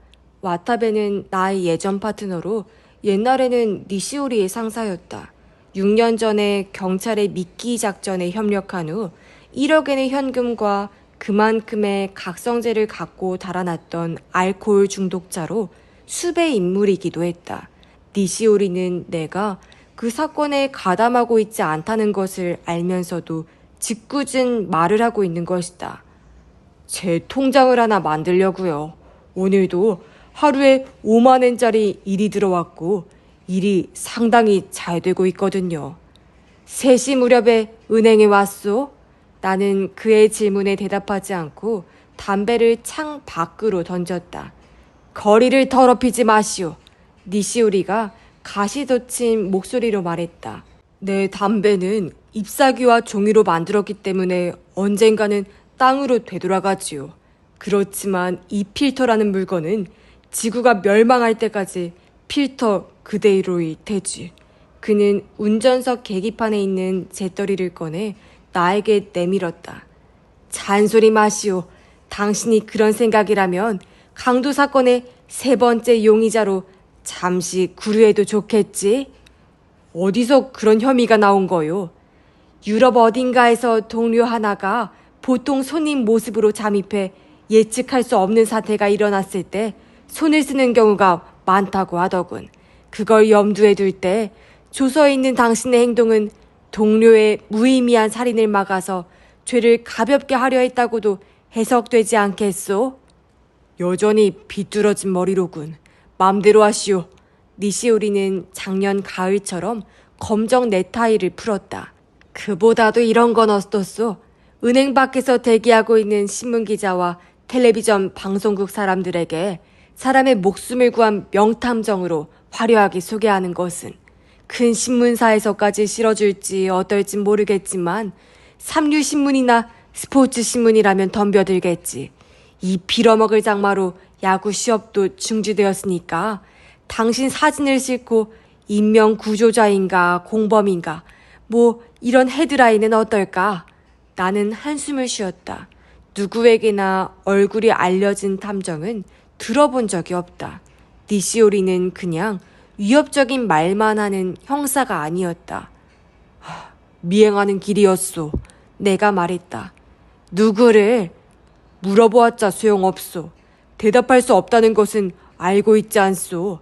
와타베는 나의 예전 파트너로 옛날에는 니시오리의 상사였다. 6년 전에 경찰의 미끼 작전에 협력한 후 1억 엔의 현금과 그만큼의 각성제를 갖고 달아났던 알코올 중독자로 수배 인물이기도 했다. 니시오리는 내가 그 사건에 가담하고 있지 않다는 것을 알면서도 짓궂은 말을 하고 있는 것이다. 제 통장을 하나 만들려고요. 오늘도 하루에 5만 엔짜리 일이 들어왔고 일이 상당히 잘 되고 있거든요. 3시 무렵에 은행에 왔소? 나는 그의 질문에 대답하지 않고 담배를 창 밖으로 던졌다. 거리를 더럽히지 마시오. 니시오리가 가시돋친 목소리로 말했다. 내 담배는 잎사귀와 종이로 만들었기 때문에 언젠가는 땅으로 되돌아가지요. 그렇지만 이 필터라는 물건은 지구가 멸망할 때까지 필터 그대로의 테지. 그는 운전석 계기판에 있는 재떨이를 꺼내 나에게 내밀었다. 잔소리 마시오. 당신이 그런 생각이라면 강도 사건의 3번째 용의자로 잠시 구류해도 좋겠지? 어디서 그런 혐의가 나온 거요? 유럽 어딘가에서 동료 하나가 보통 손님 모습으로 잠입해 예측할 수 없는 사태가 일어났을 때 손을 쓰는 경우가 많다고 하더군. 그걸 염두에 둘 때 조서에 있는 당신의 행동은 동료의 무의미한 살인을 막아서 죄를 가볍게 하려 했다고도 해석되지 않겠소? 여전히 비뚤어진 머리로군. 맘대로 하시오. 니시오리는 작년 가을처럼 검정 넥타이를 풀었다. 그보다도 이런 건 어떻소? 은행 밖에서 대기하고 있는 신문기자와 텔레비전 방송국 사람들에게 사람의 목숨을 구한 명탐정으로 화려하게 소개하는 것은 큰 신문사에서까지 실어줄지 어떨진 모르겠지만 삼류신문이나 스포츠신문이라면 덤벼들겠지. 이 빌어먹을 장마로 야구 시업도 중지되었으니까 당신 사진을 싣고 인명 구조자인가 공범인가 뭐 이런 헤드라인은 어떨까? 나는 한숨을 쉬었다. 누구에게나 얼굴이 알려진 탐정은 들어본 적이 없다. 니시오리는 그냥 위협적인 말만 하는 형사가 아니었다. 미행하는 길이었소. 내가 말했다. 누구를? 물어보았자 소용없소. 대답할 수 없다는 것은 알고 있지 않소.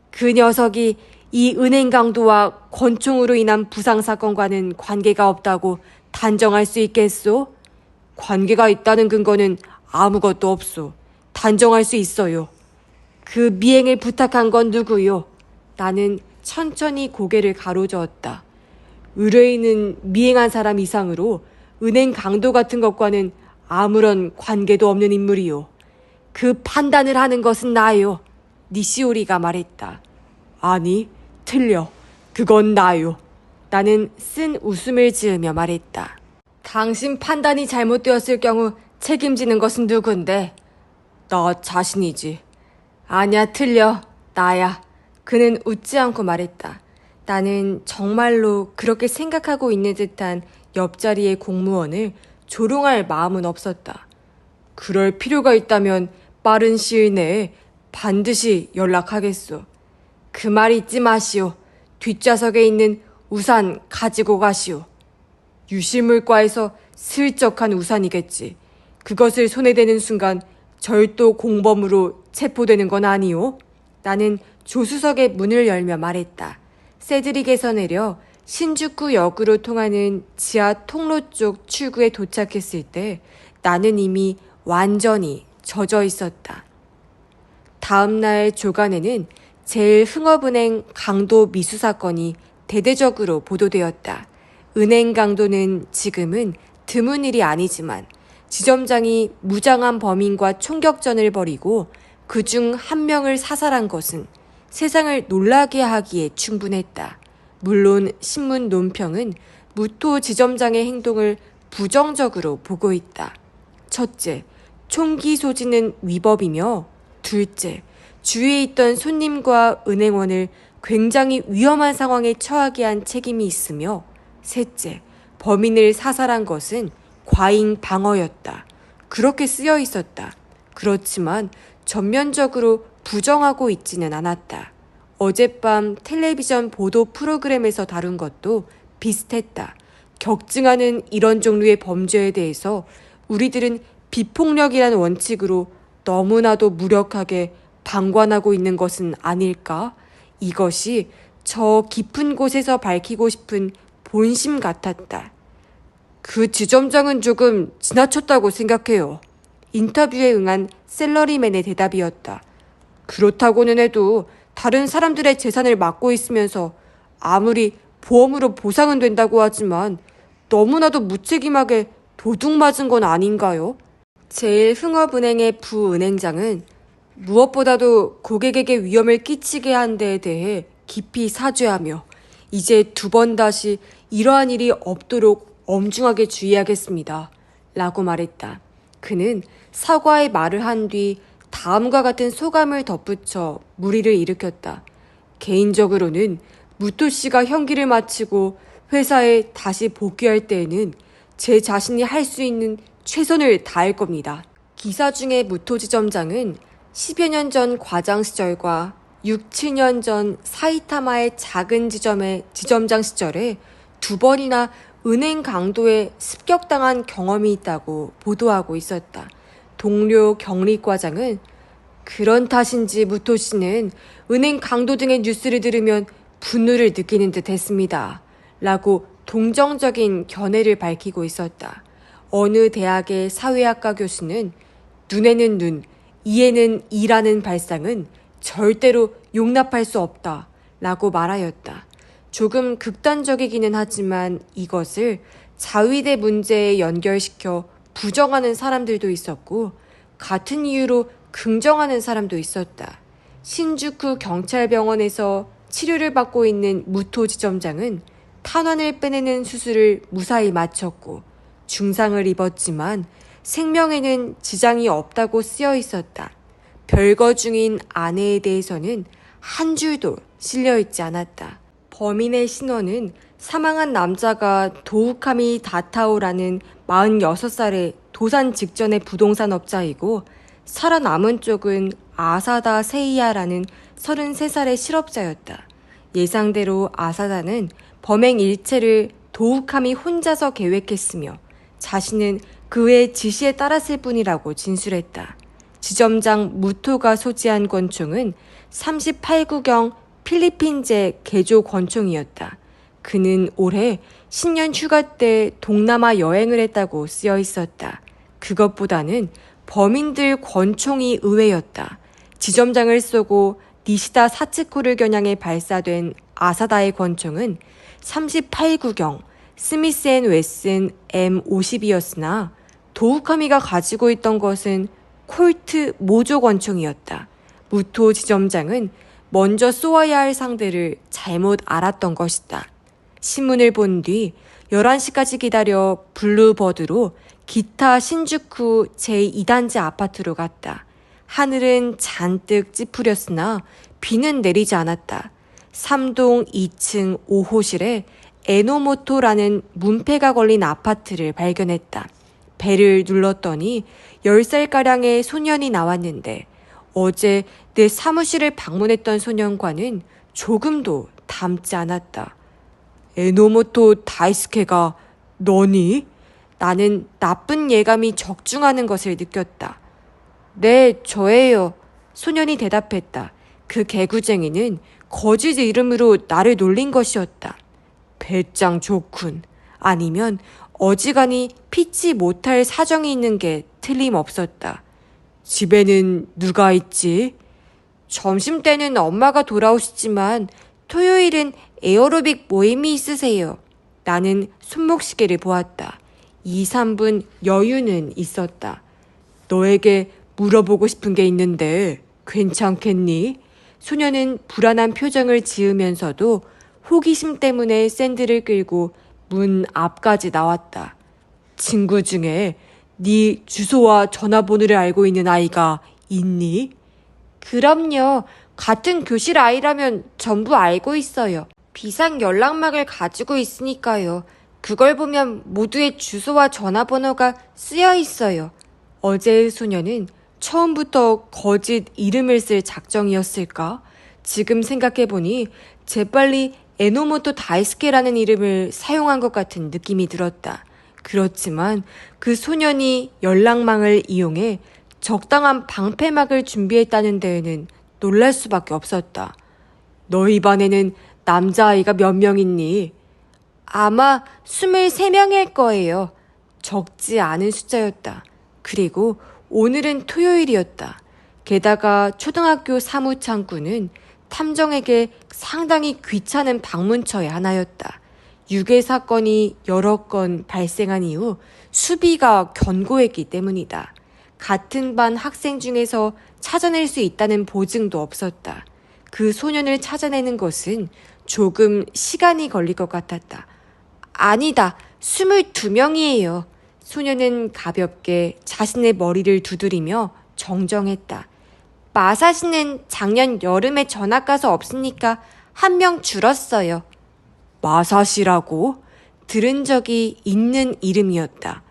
그 녀석이 이 은행 강도와 권총으로 인한 부상사건과는 관계가 없다고 단정할 수 있겠소? 관계가 있다는 근거는 아무것도 없소. 단정할 수 있어요. 그 미행을 부탁한 건 누구요? 나는 천천히 고개를 가로저었다. 의뢰인은 미행한 사람 이상으로 은행 강도 같은 것과는 아무런 관계도 없는 인물이요. 그 판단을 하는 것은 나요. 니시오리가 말했다. 아니, 틀려. 그건 나요. 나는 쓴 웃음을 지으며 말했다. 당신 판단이 잘못되었을 경우 책임지는 것은 누군데? 나 자신이지. 아니야, 틀려. 나야. 그는 웃지 않고 말했다. 나는 정말로 그렇게 생각하고 있는 듯한 옆자리의 공무원을 조롱할 마음은 없었다. 그럴 필요가 있다면 빠른 시일 내에 반드시 연락하겠소. 그 말 잊지 마시오. 뒷좌석에 있는 우산 가지고 가시오. 유실물과에서 슬쩍한 우산이겠지. 그것을 손에 대는 순간 절도 공범으로 체포되는 건 아니오? 나는 조수석의 문을 열며 말했다. 세드릭에서 내려 신주쿠 역으로 통하는 지하 통로 쪽 출구에 도착했을 때 나는 이미 완전히 젖어 있었다. 다음 날 조간에는 제일흥업은행 강도 미수 사건이 대대적으로 보도되었다. 은행 강도는 지금은 드문 일이 아니지만 지점장이 무장한 범인과 총격전을 벌이고 그중 한 명을 사살한 것은 세상을 놀라게 하기에 충분했다. 물론 신문 논평은 무토 지점장의 행동을 부정적으로 보고 있다. 첫째, 총기 소지는 위법이며 둘째, 주위에 있던 손님과 은행원을 굉장히 위험한 상황에 처하게 한 책임이 있으며 셋째, 범인을 사살한 것은 과잉 방어였다. 그렇게 쓰여 있었다. 그렇지만 전면적으로 부정하고 있지는 않았다. 어젯밤 텔레비전 보도 프로그램에서 다룬 것도 비슷했다. 격증하는 이런 종류의 범죄에 대해서 우리들은 비폭력이라는 원칙으로 너무나도 무력하게 방관하고 있는 것은 아닐까? 이것이 저 깊은 곳에서 밝히고 싶은 본심 같았다. 그 지점장은 조금 지나쳤다고 생각해요. 인터뷰에 응한 셀러리맨의 대답이었다. 그렇다고는 해도 다른 사람들의 재산을 막고 있으면서 아무리 보험으로 보상은 된다고 하지만 너무나도 무책임하게 도둑 맞은 건 아닌가요? 제일흥업은행의 부은행장은 무엇보다도 고객에게 위험을 끼치게 한 데에 대해 깊이 사죄하며 이제 두 번 다시 이러한 일이 없도록 엄중하게 주의하겠습니다. 라고 말했다. 그는 사과의 말을 한 뒤 다음과 같은 소감을 덧붙여 물의를 일으켰다. 개인적으로는 무토 씨가 형기를 마치고 회사에 다시 복귀할 때에는 제 자신이 할 수 있는 최선을 다할 겁니다. 기사 중에 무토 지점장은 10여 년 전 과장 시절과 6, 7년 전 사이타마의 작은 지점의 지점장 시절에 두 번이나 은행 강도에 습격당한 경험이 있다고 보도하고 있었다. 동료 경리과장은 그런 탓인지 무토 씨는 은행 강도 등의 뉴스를 들으면 분노를 느끼는 듯 했습니다. 라고 동정적인 견해를 밝히고 있었다. 어느 대학의 사회학과 교수는 눈에는 눈, 이에는 이라는 발상은 절대로 용납할 수 없다. 라고 말하였다. 조금 극단적이기는 하지만 이것을 자위대 문제에 연결시켜 부정하는 사람들도 있었고 같은 이유로 긍정하는 사람도 있었다. 신주쿠 경찰병원에서 치료를 받고 있는 무토 지점장은 탄환을 빼내는 수술을 무사히 마쳤고 중상을 입었지만 생명에는 지장이 없다고 쓰여 있었다. 별거 중인 아내에 대해서는 한 줄도 실려 있지 않았다. 범인의 신원은 사망한 남자가 도우카미 다타오라는 46살의 도산 직전의 부동산 업자이고 살아남은 쪽은 아사다 세이야라는 33살의 실업자였다. 예상대로 아사다는 범행 일체를 도우카미 혼자서 계획했으며 자신은 그의 지시에 따랐을 뿐이라고 진술했다. 지점장 무토가 소지한 권총은 38구경 필리핀제 개조 권총이었다. 그는 올해 신년 휴가 때 동남아 여행을 했다고 쓰여 있었다. 그것보다는 범인들 권총이 의외였다. 지점장을 쏘고 니시다 사츠코를 겨냥해 발사된 아사다의 권총은 38구경 스미스 앤 웨슨 M50이었으나 도우카미가 가지고 있던 것은 콜트 모조 권총이었다. 무토 지점장은 먼저 쏘아야 할 상대를 잘못 알았던 것이다. 신문을 본 뒤 11시까지 기다려 블루버드로 기타 신주쿠 제2단지 아파트로 갔다. 하늘은 잔뜩 찌푸렸으나 비는 내리지 않았다. 3동 2층 5호실에 에노모토라는 문패가 걸린 아파트를 발견했다. 배를 눌렀더니 10살가량의 소년이 나왔는데 어제 내 사무실을 방문했던 소년과는 조금도 닮지 않았다. 에노모토 다이스케가 너니? 나는 나쁜 예감이 적중하는 것을 느꼈다. 네, 저예요. 소년이 대답했다. 그 개구쟁이는 거짓 이름으로 나를 놀린 것이었다. 배짱 좋군. 아니면 어지간히 피치 못할 사정이 있는 게 틀림없었다. 집에는 누가 있지? 점심때는 엄마가 돌아오시지만 토요일은 에어로빅 모임이 있으세요. 나는 손목시계를 보았다. 2, 3분 여유는 있었다. 너에게 물어보고 싶은 게 있는데 괜찮겠니? 소녀는 불안한 표정을 지으면서도 호기심 때문에 샌들을 끌고 문 앞까지 나왔다. 친구 중에 네 주소와 전화번호를 알고 있는 아이가 있니? 그럼요. 같은 교실 아이라면 전부 알고 있어요. 비상 연락망을 가지고 있으니까요. 그걸 보면 모두의 주소와 전화번호가 쓰여 있어요. 어제의 소녀는 처음부터 거짓 이름을 쓸 작정이었을까? 지금 생각해보니 재빨리 에노모토 다이스케라는 이름을 사용한 것 같은 느낌이 들었다. 그렇지만 그 소년이 연락망을 이용해 적당한 방패막을 준비했다는 데에는 놀랄 수밖에 없었다. 너희 반에는 남자아이가 몇 명 있니? 아마 23명일 거예요. 적지 않은 숫자였다. 그리고 오늘은 토요일이었다. 게다가 초등학교 사무창구는 탐정에게 상당히 귀찮은 방문처의 하나였다. 유괴 사건이 여러 건 발생한 이후 수비가 견고했기 때문이다. 같은 반 학생 중에서 찾아낼 수 있다는 보증도 없었다. 그 소년을 찾아내는 것은 조금 시간이 걸릴 것 같았다. 아니다. 22명이에요. 소년은 가볍게 자신의 머리를 두드리며 정정했다. 마사시는 작년 여름에 전학 가서 없으니까 1명 줄었어요. 마사시라고? 들은 적이 있는 이름이었다.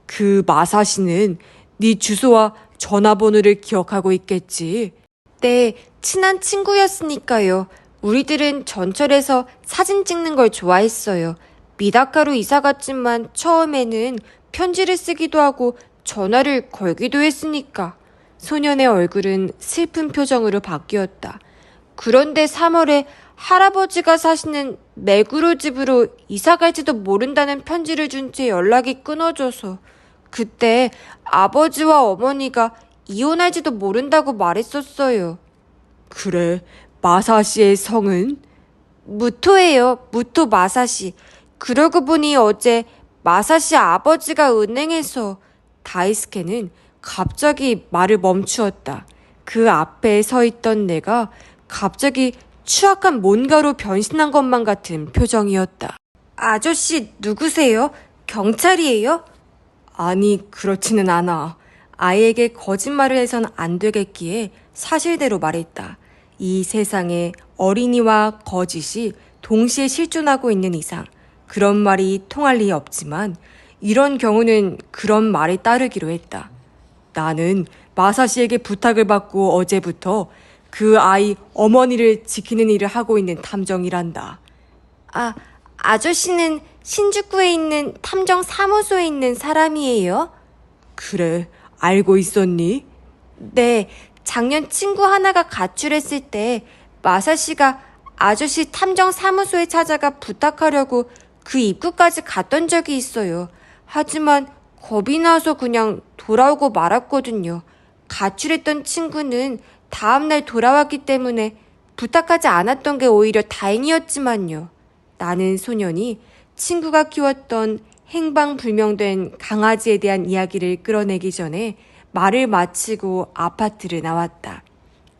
그 마사시는 네 주소와 전화번호를 기억하고 있겠지? 네, 친한 친구였으니까요. 우리들은 전철에서 사진 찍는 걸 좋아했어요. 미다카로 이사 갔지만 처음에는 편지를 쓰기도 하고 전화를 걸기도 했으니까. 소년의 얼굴은 슬픈 표정으로 바뀌었다. 그런데 3월에 할아버지가 사시는 메구로 집으로 이사 갈지도 모른다는 편지를 준 채 연락이 끊어져서 그때 아버지와 어머니가 이혼할지도 모른다고 말했었어요. 그래, 마사시의 성은? 무토예요. 무토 마사시. 그러고 보니 어제 마사시 아버지가 은행에서. 다이스케는 갑자기 말을 멈추었다. 그 앞에 서 있던 내가 갑자기 추악한 뭔가로 변신한 것만 같은 표정이었다. 아저씨 누구세요? 경찰이에요? 아니, 그렇지는 않아. 아이에게 거짓말을 해선 안 되겠기에 사실대로 말했다. 이 세상에 어린이와 거짓이 동시에 실존하고 있는 이상 그런 말이 통할 리 없지만 이런 경우는 그런 말에 따르기로 했다. 나는 마사시에게 부탁을 받고 어제부터 그 아이 어머니를 지키는 일을 하고 있는 탐정이란다. 아저씨는 신주쿠에 있는 탐정 사무소에 있는 사람이에요? 그래, 알고 있었니? 네, 작년 친구 하나가 가출했을 때 마사시가 아저씨 탐정 사무소에 찾아가 부탁하려고 그 입구까지 갔던 적이 있어요. 하지만 겁이 나서 그냥 돌아오고 말았거든요. 가출했던 친구는 다음날 돌아왔기 때문에 부탁하지 않았던 게 오히려 다행이었지만요. 나는 소년이 친구가 키웠던 행방불명된 강아지에 대한 이야기를 끌어내기 전에 말을 마치고 아파트를 나왔다.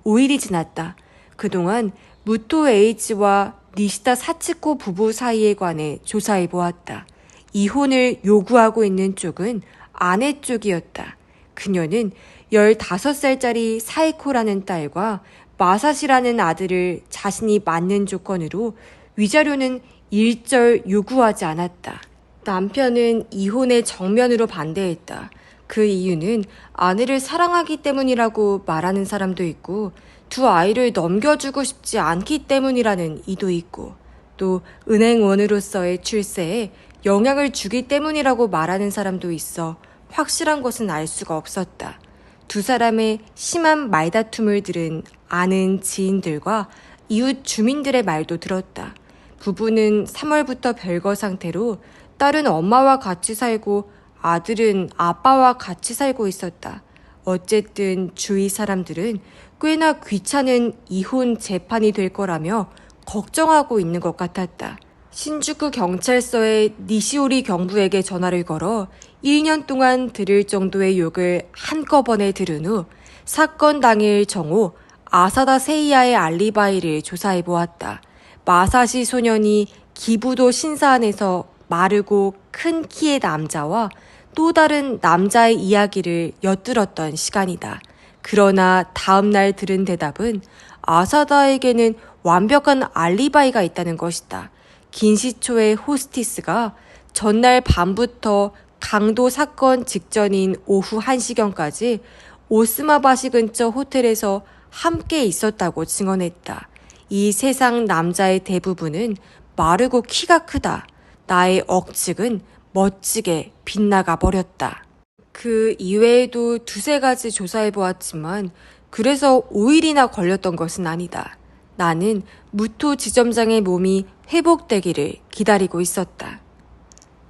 5일이 지났다. 그동안 무토 에이지와 니시다 사치코 부부 사이에 관해 조사해 보았다. 이혼을 요구하고 있는 쪽은 아내 쪽이었다. 그녀는 15살짜리 사이코라는 딸과 마사시라는 아들을 자신이 맞는 조건으로 위자료는 일절 요구하지 않았다. 남편은 이혼에 정면으로 반대했다. 그 이유는 아내를 사랑하기 때문이라고 말하는 사람도 있고, 두 아이를 넘겨주고 싶지 않기 때문이라는 이도 있고, 또 은행원으로서의 출세에 영향을 주기 때문이라고 말하는 사람도 있어 확실한 것은 알 수가 없었다. 두 사람의 심한 말다툼을 들은 아는 지인들과 이웃 주민들의 말도 들었다. 부부는 3월부터 별거 상태로 딸은 엄마와 같이 살고 아들은 아빠와 같이 살고 있었다. 어쨌든 주위 사람들은 꽤나 귀찮은 이혼 재판이 될 거라며 걱정하고 있는 것 같았다. 신주쿠 경찰서의 니시오리 경부에게 전화를 걸어 1년 동안 들을 정도의 욕을 한꺼번에 들은 후 사건 당일 정오 아사다 세이야의 알리바이를 조사해 보았다. 마사시 소년이 기부도 신사안에서 마르고 큰 키의 남자와 또 다른 남자의 이야기를 엿들었던 시간이다. 그러나 다음날 들은 대답은 아사다에게는 완벽한 알리바이가 있다는 것이다. 긴시초의 호스티스가 전날 밤부터 강도 사건 직전인 오후 1시경까지 오스마바시 근처 호텔에서 함께 있었다고 증언했다. 이 세상 남자의 대부분은 마르고 키가 크다. 나의 억측은 멋지게 빗나가 버렸다. 그 이외에도 두세 가지 조사해보았지만 그래서 5일이나 걸렸던 것은 아니다. 나는 무토 지점장의 몸이 회복되기를 기다리고 있었다.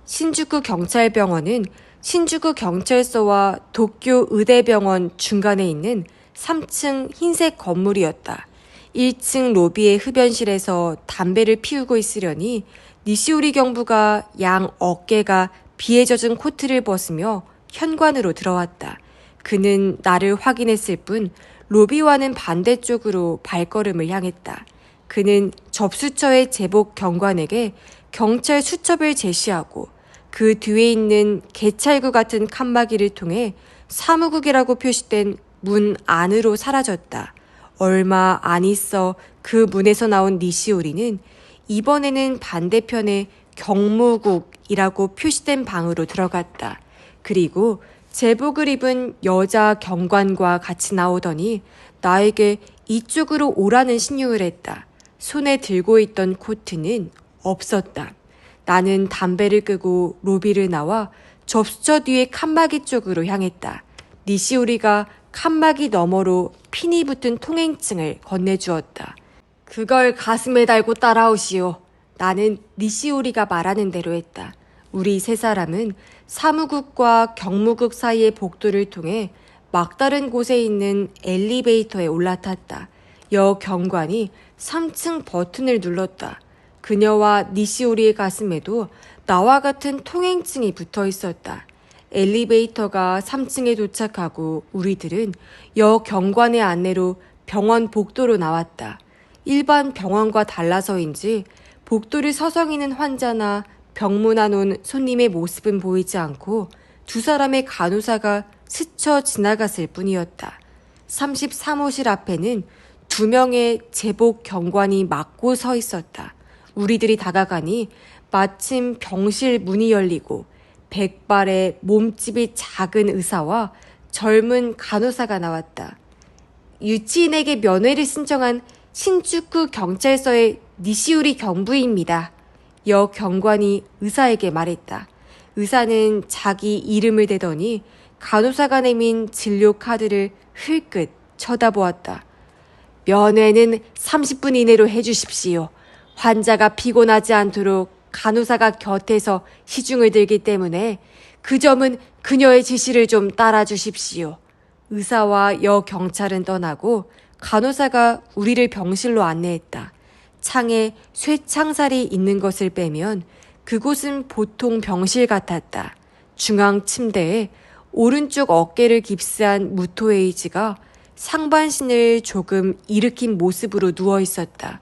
신주쿠 경찰병원은 신주쿠 경찰서와 도쿄 의대병원 중간에 있는 3층 흰색 건물이었다. 1층 로비의 흡연실에서 담배를 피우고 있으려니 니시오리 경부가 양 어깨가 비에 젖은 코트를 벗으며 현관으로 들어왔다. 그는 나를 확인했을 뿐 로비와는 반대쪽으로 발걸음을 향했다. 그는 접수처의 제복 경관에게 경찰 수첩을 제시하고 그 뒤에 있는 개찰구 같은 칸막이를 통해 사무국이라고 표시된 문 안으로 사라졌다. 얼마 안 있어 그 문에서 나온 니시오리는 이번에는 반대편에 경무국이라고 표시된 방으로 들어갔다. 그리고 제복을 입은 여자 경관과 같이 나오더니 나에게 이쪽으로 오라는 신용을 했다. 손에 들고 있던 코트는 없었다. 나는 담배를 끄고 로비를 나와 접수처 뒤의 칸막이 쪽으로 향했다. 니시오리가 칸막이 너머로 핀이 붙은 통행증을 건네주었다. 그걸 가슴에 달고 따라오시오. 나는 니시오리가 말하는 대로 했다. 우리 세 사람은 사무국과 경무국 사이의 복도를 통해 막다른 곳에 있는 엘리베이터에 올라탔다. 여 경관이 3층 버튼을 눌렀다. 그녀와 니시오리의 가슴에도 나와 같은 통행증이 붙어 있었다. 엘리베이터가 3층에 도착하고 우리들은 여 경관의 안내로 병원 복도로 나왔다. 일반 병원과 달라서인지 복도를 서성이는 환자나 병문안 온 손님의 모습은 보이지 않고 두 사람의 간호사가 스쳐 지나갔을 뿐이었다. 33호실 앞에는 2명의 제복 경관이 막고 서 있었다. 우리들이 다가가니 마침 병실 문이 열리고 백발의 몸집이 작은 의사와 젊은 간호사가 나왔다. 유치인에게 면회를 신청한 신주쿠 경찰서의 니시우리 경부입니다. 여 경관이 의사에게 말했다. 의사는 자기 이름을 대더니 간호사가 내민 진료 카드를 흘끗 쳐다보았다. 면회는 30분 이내로 해주십시오. 환자가 피곤하지 않도록 간호사가 곁에서 시중을 들기 때문에 그 점은 그녀의 지시를 좀 따라주십시오. 의사와 여 경찰은 떠나고 간호사가 우리를 병실로 안내했다. 창에 쇠창살이 있는 것을 빼면 그곳은 보통 병실 같았다. 중앙 침대에 오른쪽 어깨를 깁스한 무토에이지가 상반신을 조금 일으킨 모습으로 누워 있었다.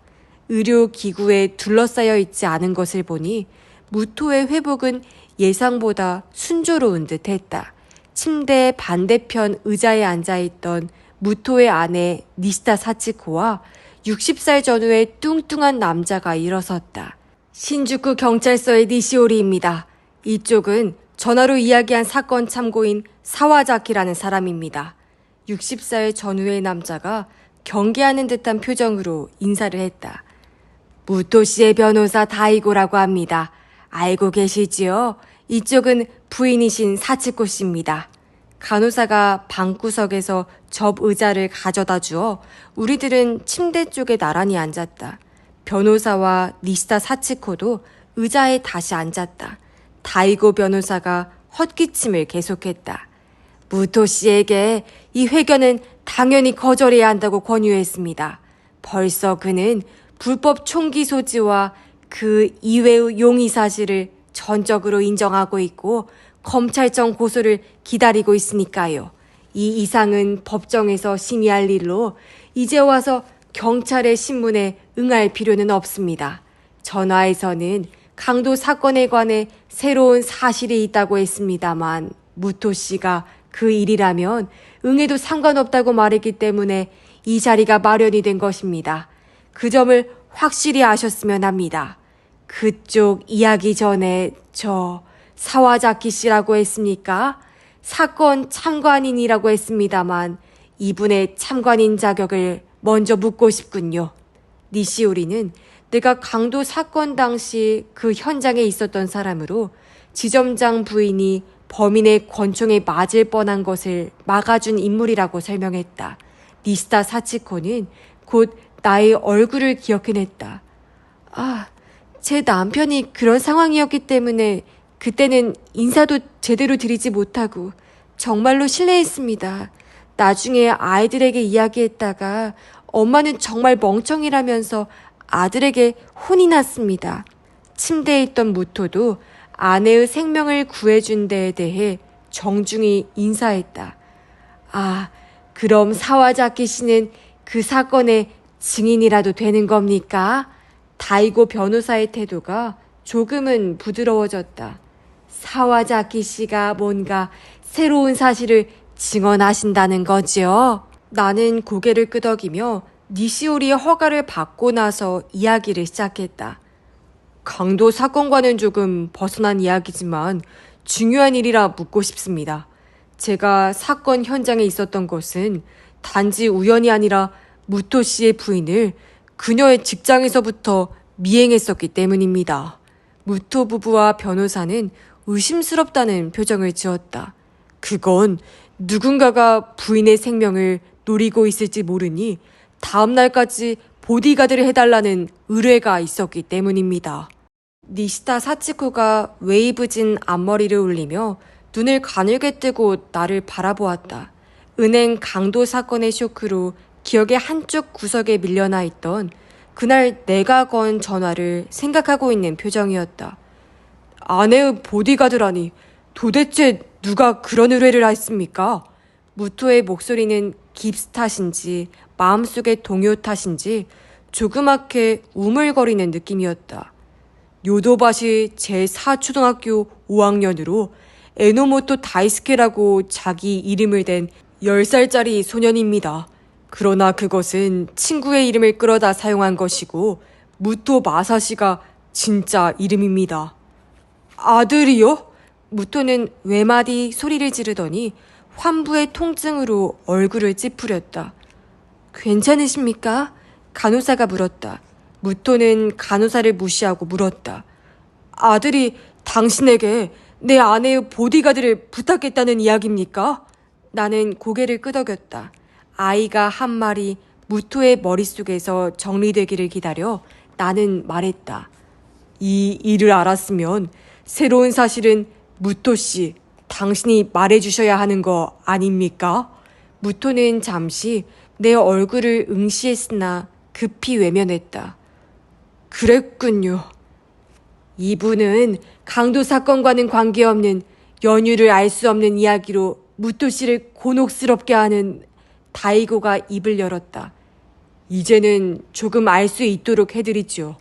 의료기구에 둘러싸여 있지 않은 것을 보니 무토의 회복은 예상보다 순조로운 듯 했다. 침대 반대편 의자에 앉아있던 무토의 아내 니시타 사치코와 60살 전후의 뚱뚱한 남자가 일어섰다. 신주쿠 경찰서의 니시오리입니다. 이쪽은 전화로 이야기한 사건 참고인 사와자키라는 사람입니다. 60살 전후의 남자가 경계하는 듯한 표정으로 인사를 했다. 무토 씨의 변호사 다이고라고 합니다. 알고 계시지요? 이쪽은 부인이신 사치코 씨입니다. 간호사가 방구석에서 접 의자를 가져다 주어 우리들은 침대 쪽에 나란히 앉았다. 변호사와 니시타 사치코도 의자에 다시 앉았다. 다이고 변호사가 헛기침을 계속했다. 무토 씨에게 이 회견은 당연히 거절해야 한다고 권유했습니다. 벌써 그는 불법 총기 소지와 그 이외의 용의 사실을 전적으로 인정하고 있고 검찰청 고소를 기다리고 있으니까요. 이 이상은 법정에서 심의할 일로 이제 와서 경찰의 신문에 응할 필요는 없습니다. 전화에서는 강도 사건에 관해 새로운 사실이 있다고 했습니다만 무토 씨가 그 일이라면 응해도 상관없다고 말했기 때문에 이 자리가 마련이 된 것입니다. 그 점을 확실히 아셨으면 합니다. 그쪽 이야기 전에 저 사와자키 씨라고 했습니까? 사건 참관인이라고 했습니다만 이분의 참관인 자격을 먼저 묻고 싶군요. 니시오리는 내가 강도 사건 당시 그 현장에 있었던 사람으로 지점장 부인이 범인의 권총에 맞을 뻔한 것을 막아준 인물이라고 설명했다. 니시타 사치코는 곧 나의 얼굴을 기억해냈다. 제 남편이 그런 상황이었기 때문에 그때는 인사도 제대로 드리지 못하고 정말로 실례했습니다. 나중에 아이들에게 이야기했다가 엄마는 정말 멍청이라면서 아들에게 혼이 났습니다. 침대에 있던 무토도 아내의 생명을 구해준 데에 대해 정중히 인사했다. 그럼 사와자키 씨는 그 사건의 증인이라도 되는 겁니까? 다이고 변호사의 태도가 조금은 부드러워졌다. 사와자키 씨가 뭔가 새로운 사실을 증언하신다는 거지요? 나는 고개를 끄덕이며 니시오리의 허가를 받고 나서 이야기를 시작했다. 강도 사건과는 조금 벗어난 이야기지만 중요한 일이라 묻고 싶습니다. 제가 사건 현장에 있었던 것은 단지 우연이 아니라 무토 씨의 부인을 그녀의 직장에서부터 미행했었기 때문입니다. 무토 부부와 변호사는 의심스럽다는 표정을 지었다. 그건 누군가가 부인의 생명을 노리고 있을지 모르니 다음 날까지 보디가드를 해달라는 의뢰가 있었기 때문입니다. 니시타 사치코가 웨이브진 앞머리를 올리며 눈을 가늘게 뜨고 나를 바라보았다. 은행 강도 사건의 쇼크로 기억의 한쪽 구석에 밀려나 있던 그날 내가 건 전화를 생각하고 있는 표정이었다. 아내의 보디가드라니 도대체 누가 그런 의뢰를 했습니까? 무토의 목소리는 깁스 탓인지 마음속의 동요 탓인지 조그맣게 우물거리는 느낌이었다. 요도바시 제4초등학교 5학년으로 에노모토 다이스케라고 자기 이름을 댄 10살짜리 소년입니다. 그러나 그것은 친구의 이름을 끌어다 사용한 것이고 무토 마사시가 진짜 이름입니다. 아들이요? 무토는 외마디 소리를 지르더니 환부의 통증으로 얼굴을 찌푸렸다. 괜찮으십니까? 간호사가 물었다. 무토는 간호사를 무시하고 물었다. 아들이 당신에게 내 아내의 보디가드를 부탁했다는 이야기입니까? 나는 고개를 끄덕였다. 아이가 한 말이 무토의 머릿속에서 정리되기를 기다려 나는 말했다. 이 일을 알았으면 새로운 사실은 무토 씨, 당신이 말해주셔야 하는 거 아닙니까? 무토는 잠시 내 얼굴을 응시했으나 급히 외면했다. 그랬군요. 이분은 강도 사건과는 관계없는 연유를 알 수 없는 이야기로 무토 씨를 곤혹스럽게 하는. 다이고가 입을 열었다. 이제는 조금 알 수 있도록 해드리죠.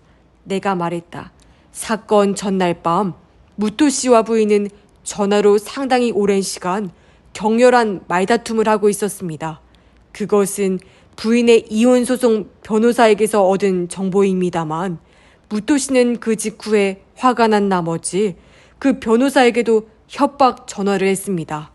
내가 말했다. 사건 전날 밤 무토 씨와 부인은 전화로 상당히 오랜 시간 격렬한 말다툼을 하고 있었습니다. 그것은 부인의 이혼 소송 변호사에게서 얻은 정보입니다만 무토 씨는 그 직후에 화가 난 나머지 그 변호사에게도 협박 전화를 했습니다.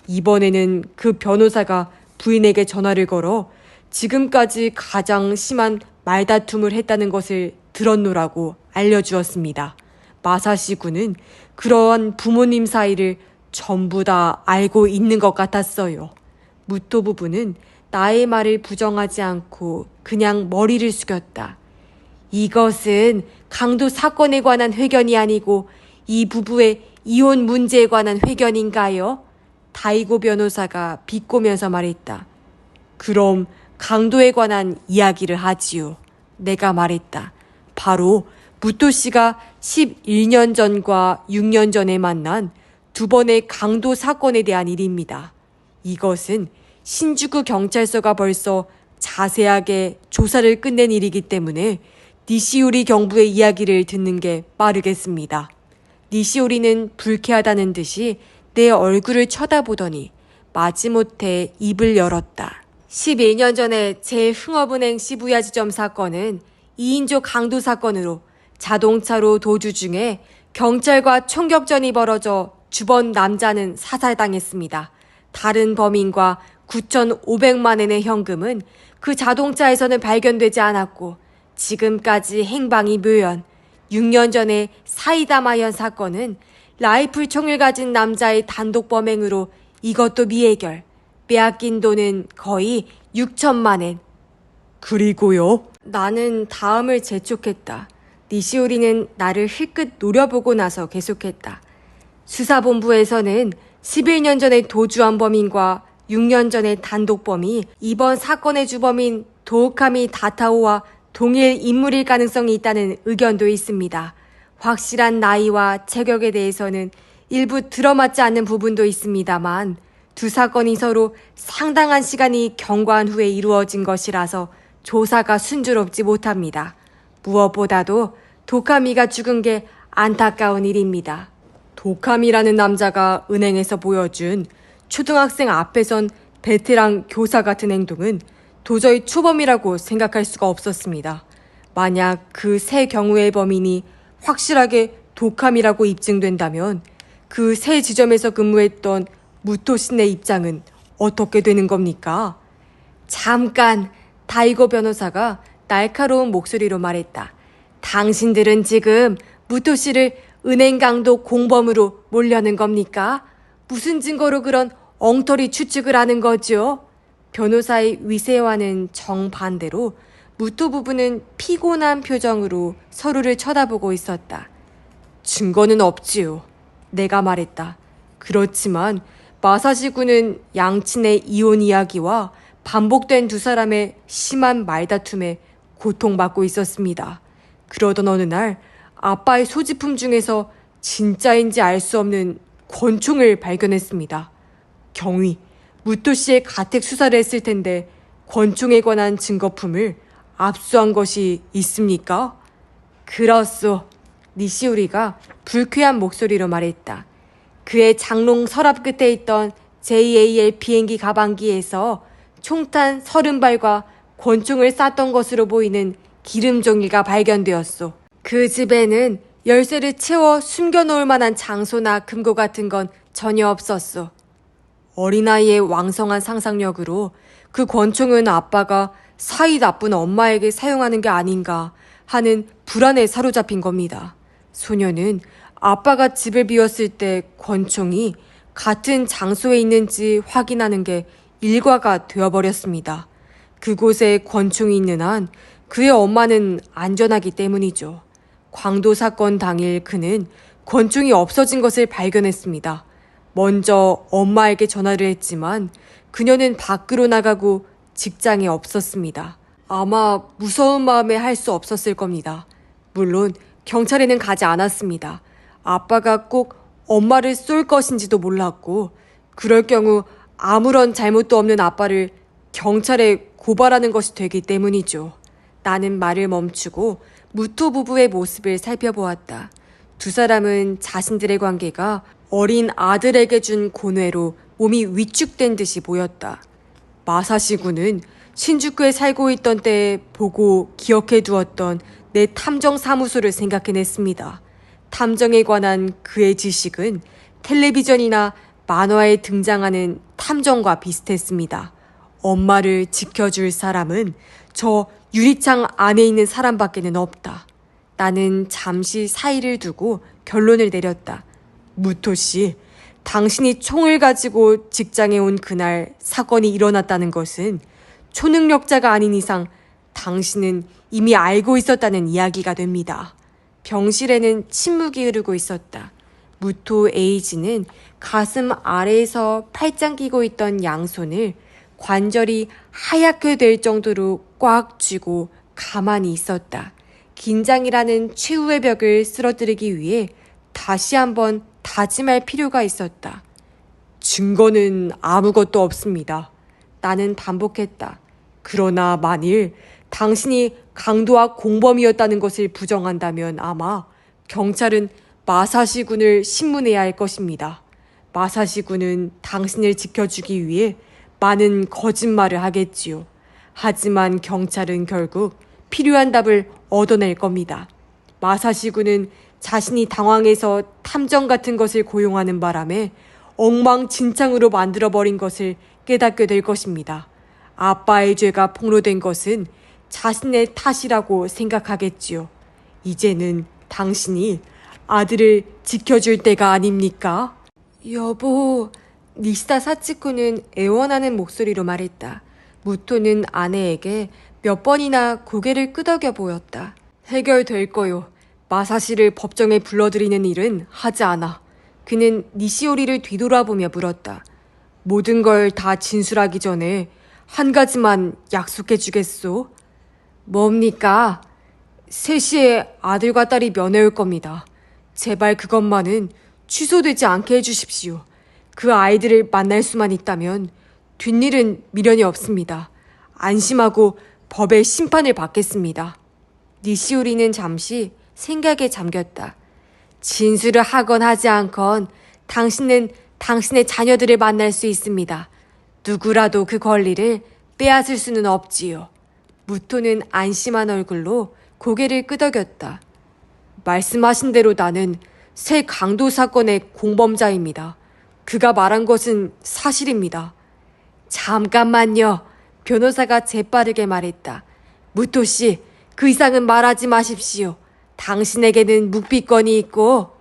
이번에는 그 변호사가 부인에게 전화를 걸어 지금까지 가장 심한 말다툼을 했다는 것을 들었노라고 알려주었습니다. 마사시 군은 그러한 부모님 사이를 전부 다 알고 있는 것 같았어요. 무토 부부는 나의 말을 부정하지 않고 그냥 머리를 숙였다. 이것은 강도 사건에 관한 회견이 아니고 이 부부의 이혼 문제에 관한 회견인가요? 다이고 변호사가 비꼬면서 말했다. 그럼 강도에 관한 이야기를 하지요. 내가 말했다. 바로 무토 씨가 11년 전과 6년 전에 만난 두 번의 강도 사건에 대한 일입니다. 이것은 신주쿠 경찰서가 벌써 자세하게 조사를 끝낸 일이기 때문에 니시오리 경부의 이야기를 듣는 게 빠르겠습니다. 니시오리는 불쾌하다는 듯이 내 얼굴을 쳐다보더니 마지못해 입을 열었다. 11년 전에 제 흥업은행 시부야 지점 사건은 2인조 강도 사건으로 자동차로 도주 중에 경찰과 총격전이 벌어져 주번 남자는 사살당했습니다. 다른 범인과 9,500만 엔의 현금은 그 자동차에서는 발견되지 않았고 지금까지 행방이 묘연. 6년 전에 사이다마현 사건은 라이플 총을 가진 남자의 단독 범행으로 이것도 미해결. 빼앗긴 돈은 거의 6천만 엔. 그리고요? 나는 다음을 재촉했다. 니시오리는 나를 힐끗 노려보고 나서 계속했다. 수사본부에서는 11년 전에 도주한 범인과 6년 전에 단독범이 이번 사건의 주범인 도우카미 다타오와 동일 인물일 가능성이 있다는 의견도 있습니다. 확실한 나이와 체격에 대해서는 일부 들어맞지 않는 부분도 있습니다만 두 사건이 서로 상당한 시간이 경과한 후에 이루어진 것이라서 조사가 순조롭지 못합니다. 무엇보다도 도카미가 죽은 게 안타까운 일입니다. 도카미라는 남자가 은행에서 보여준 초등학생 앞에선 베테랑 교사 같은 행동은 도저히 초범이라고 생각할 수가 없었습니다. 만약 그 세 경우의 범인이 확실하게 도카미라고 입증된다면 그 세 지점에서 근무했던 무토 씨의 입장은 어떻게 되는 겁니까? 잠깐, 다이고 변호사가 날카로운 목소리로 말했다. 당신들은 지금 무토 씨를 은행 강도 공범으로 몰려는 겁니까? 무슨 증거로 그런 엉터리 추측을 하는 거죠? 변호사의 위세와는 정반대로 무토 부부는 피곤한 표정으로 서로를 쳐다보고 있었다. 증거는 없지요. 내가 말했다. 그렇지만 마사시 군은 양친의 이혼 이야기와 반복된 두 사람의 심한 말다툼에 고통받고 있었습니다. 그러던 어느 날 아빠의 소지품 중에서 진짜인지 알 수 없는 권총을 발견했습니다. 경위, 무토 씨의 가택 수사를 했을 텐데 권총에 관한 증거품을 압수한 것이 있습니까? 그렇소. 니시우리가 불쾌한 목소리로 말했다. 그의 장롱 서랍 끝에 있던 JAL 비행기 가방기에서 총탄 30발과 권총을 쌌던 것으로 보이는 기름 종이가 발견되었소. 그 집에는 열쇠를 채워 숨겨놓을 만한 장소나 금고 같은 건 전혀 없었소. 어린아이의 왕성한 상상력으로 그 권총은 아빠가 사이 나쁜 엄마에게 사용하는 게 아닌가 하는 불안에 사로잡힌 겁니다. 소녀는 아빠가 집을 비웠을 때 권총이 같은 장소에 있는지 확인하는 게 일과가 되어버렸습니다. 그곳에 권총이 있는 한 그의 엄마는 안전하기 때문이죠. 광도 사건 당일 그는 권총이 없어진 것을 발견했습니다. 먼저 엄마에게 전화를 했지만 그녀는 밖으로 나가고 직장에 없었습니다. 아마 무서운 마음에 할 수 없었을 겁니다. 물론 경찰에는 가지 않았습니다. 아빠가 꼭 엄마를 쏠 것인지도 몰랐고 그럴 경우 아무런 잘못도 없는 아빠를 경찰에 고발하는 것이 되기 때문이죠. 나는 말을 멈추고 무토 부부의 모습을 살펴보았다. 두 사람은 자신들의 관계가 어린 아들에게 준 고뇌로 몸이 위축된 듯이 보였다. 마사시 군은 신주쿠에 살고 있던 때에 보고 기억해 두었던 내 탐정 사무소를 생각해냈습니다. 탐정에 관한 그의 지식은 텔레비전이나 만화에 등장하는 탐정과 비슷했습니다. 엄마를 지켜줄 사람은 저 유리창 안에 있는 사람밖에는 없다. 나는 잠시 사이를 두고 결론을 내렸다. 무토 씨, 당신이 총을 가지고 직장에 온 그날 사건이 일어났다는 것은 초능력자가 아닌 이상 당신은 이미 알고 있었다는 이야기가 됩니다. 병실에는 침묵이 흐르고 있었다. 무토 에이지는 가슴 아래에서 팔짱 끼고 있던 양손을 관절이 하얗게 될 정도로 꽉 쥐고 가만히 있었다. 긴장이라는 최후의 벽을 쓰러뜨리기 위해 다시 한번 다짐할 필요가 있었다. 증거는 아무것도 없습니다. 나는 반복했다. 그러나 만일 당신이 강도와 공범이었다는 것을 부정한다면 아마 경찰은 마사시 군을 신문해야 할 것입니다. 마사시 군은 당신을 지켜주기 위해 많은 거짓말을 하겠지요. 하지만 경찰은 결국 필요한 답을 얻어낼 겁니다. 마사시 군은 자신이 당황해서 탐정 같은 것을 고용하는 바람에 엉망진창으로 만들어버린 것을 깨닫게 될 것입니다. 아빠의 죄가 폭로된 것은 자신의 탓이라고 생각하겠지요. 이제는 당신이 아들을 지켜줄 때가 아닙니까? 여보, 니시다 사치코는 애원하는 목소리로 말했다. 무토는 아내에게 몇 번이나 고개를 끄덕여 보였다. 해결될 거요. 마사시를 법정에 불러들이는 일은 하지 않아. 그는 니시오리를 뒤돌아보며 물었다. 모든 걸 다 진술하기 전에 한 가지만 약속해 주겠소? 뭡니까? 3시에 아들과 딸이 면회 올 겁니다. 제발 그것만은 취소되지 않게 해주십시오. 그 아이들을 만날 수만 있다면 뒷일은 미련이 없습니다. 안심하고 법의 심판을 받겠습니다. 니시오리는 잠시 생각에 잠겼다. 진술을 하건 하지 않건 당신은 당신의 자녀들을 만날 수 있습니다. 누구라도 그 권리를 빼앗을 수는 없지요. 무토는 안심한 얼굴로 고개를 끄덕였다. 말씀하신 대로 나는 새 강도 사건의 공범자입니다. 그가 말한 것은 사실입니다. 잠깐만요. 변호사가 재빠르게 말했다. 무토 씨, 그 이상은 말하지 마십시오. 당신에게는 묵비권이 있고.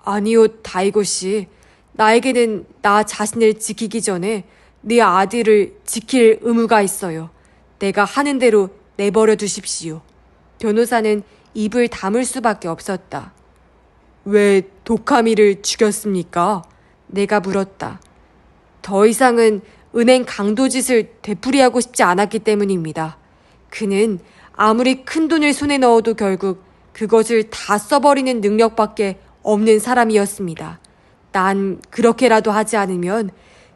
아니요, 다이고 씨. 나에게는 나 자신을 지키기 전에 내 아들을 지킬 의무가 있어요. 내가 하는 대로 내버려 두십시오. 변호사는 입을 다물 수밖에 없었다. 왜 도카미를 죽였습니까? 내가 물었다. 더 이상은 은행 강도짓을 되풀이하고 싶지 않았기 때문입니다. 그는 아무리 큰 돈을 손에 넣어도 결국 그것을 다 써버리는 능력밖에 없는 사람이었습니다. 난 그렇게라도 하지 않으면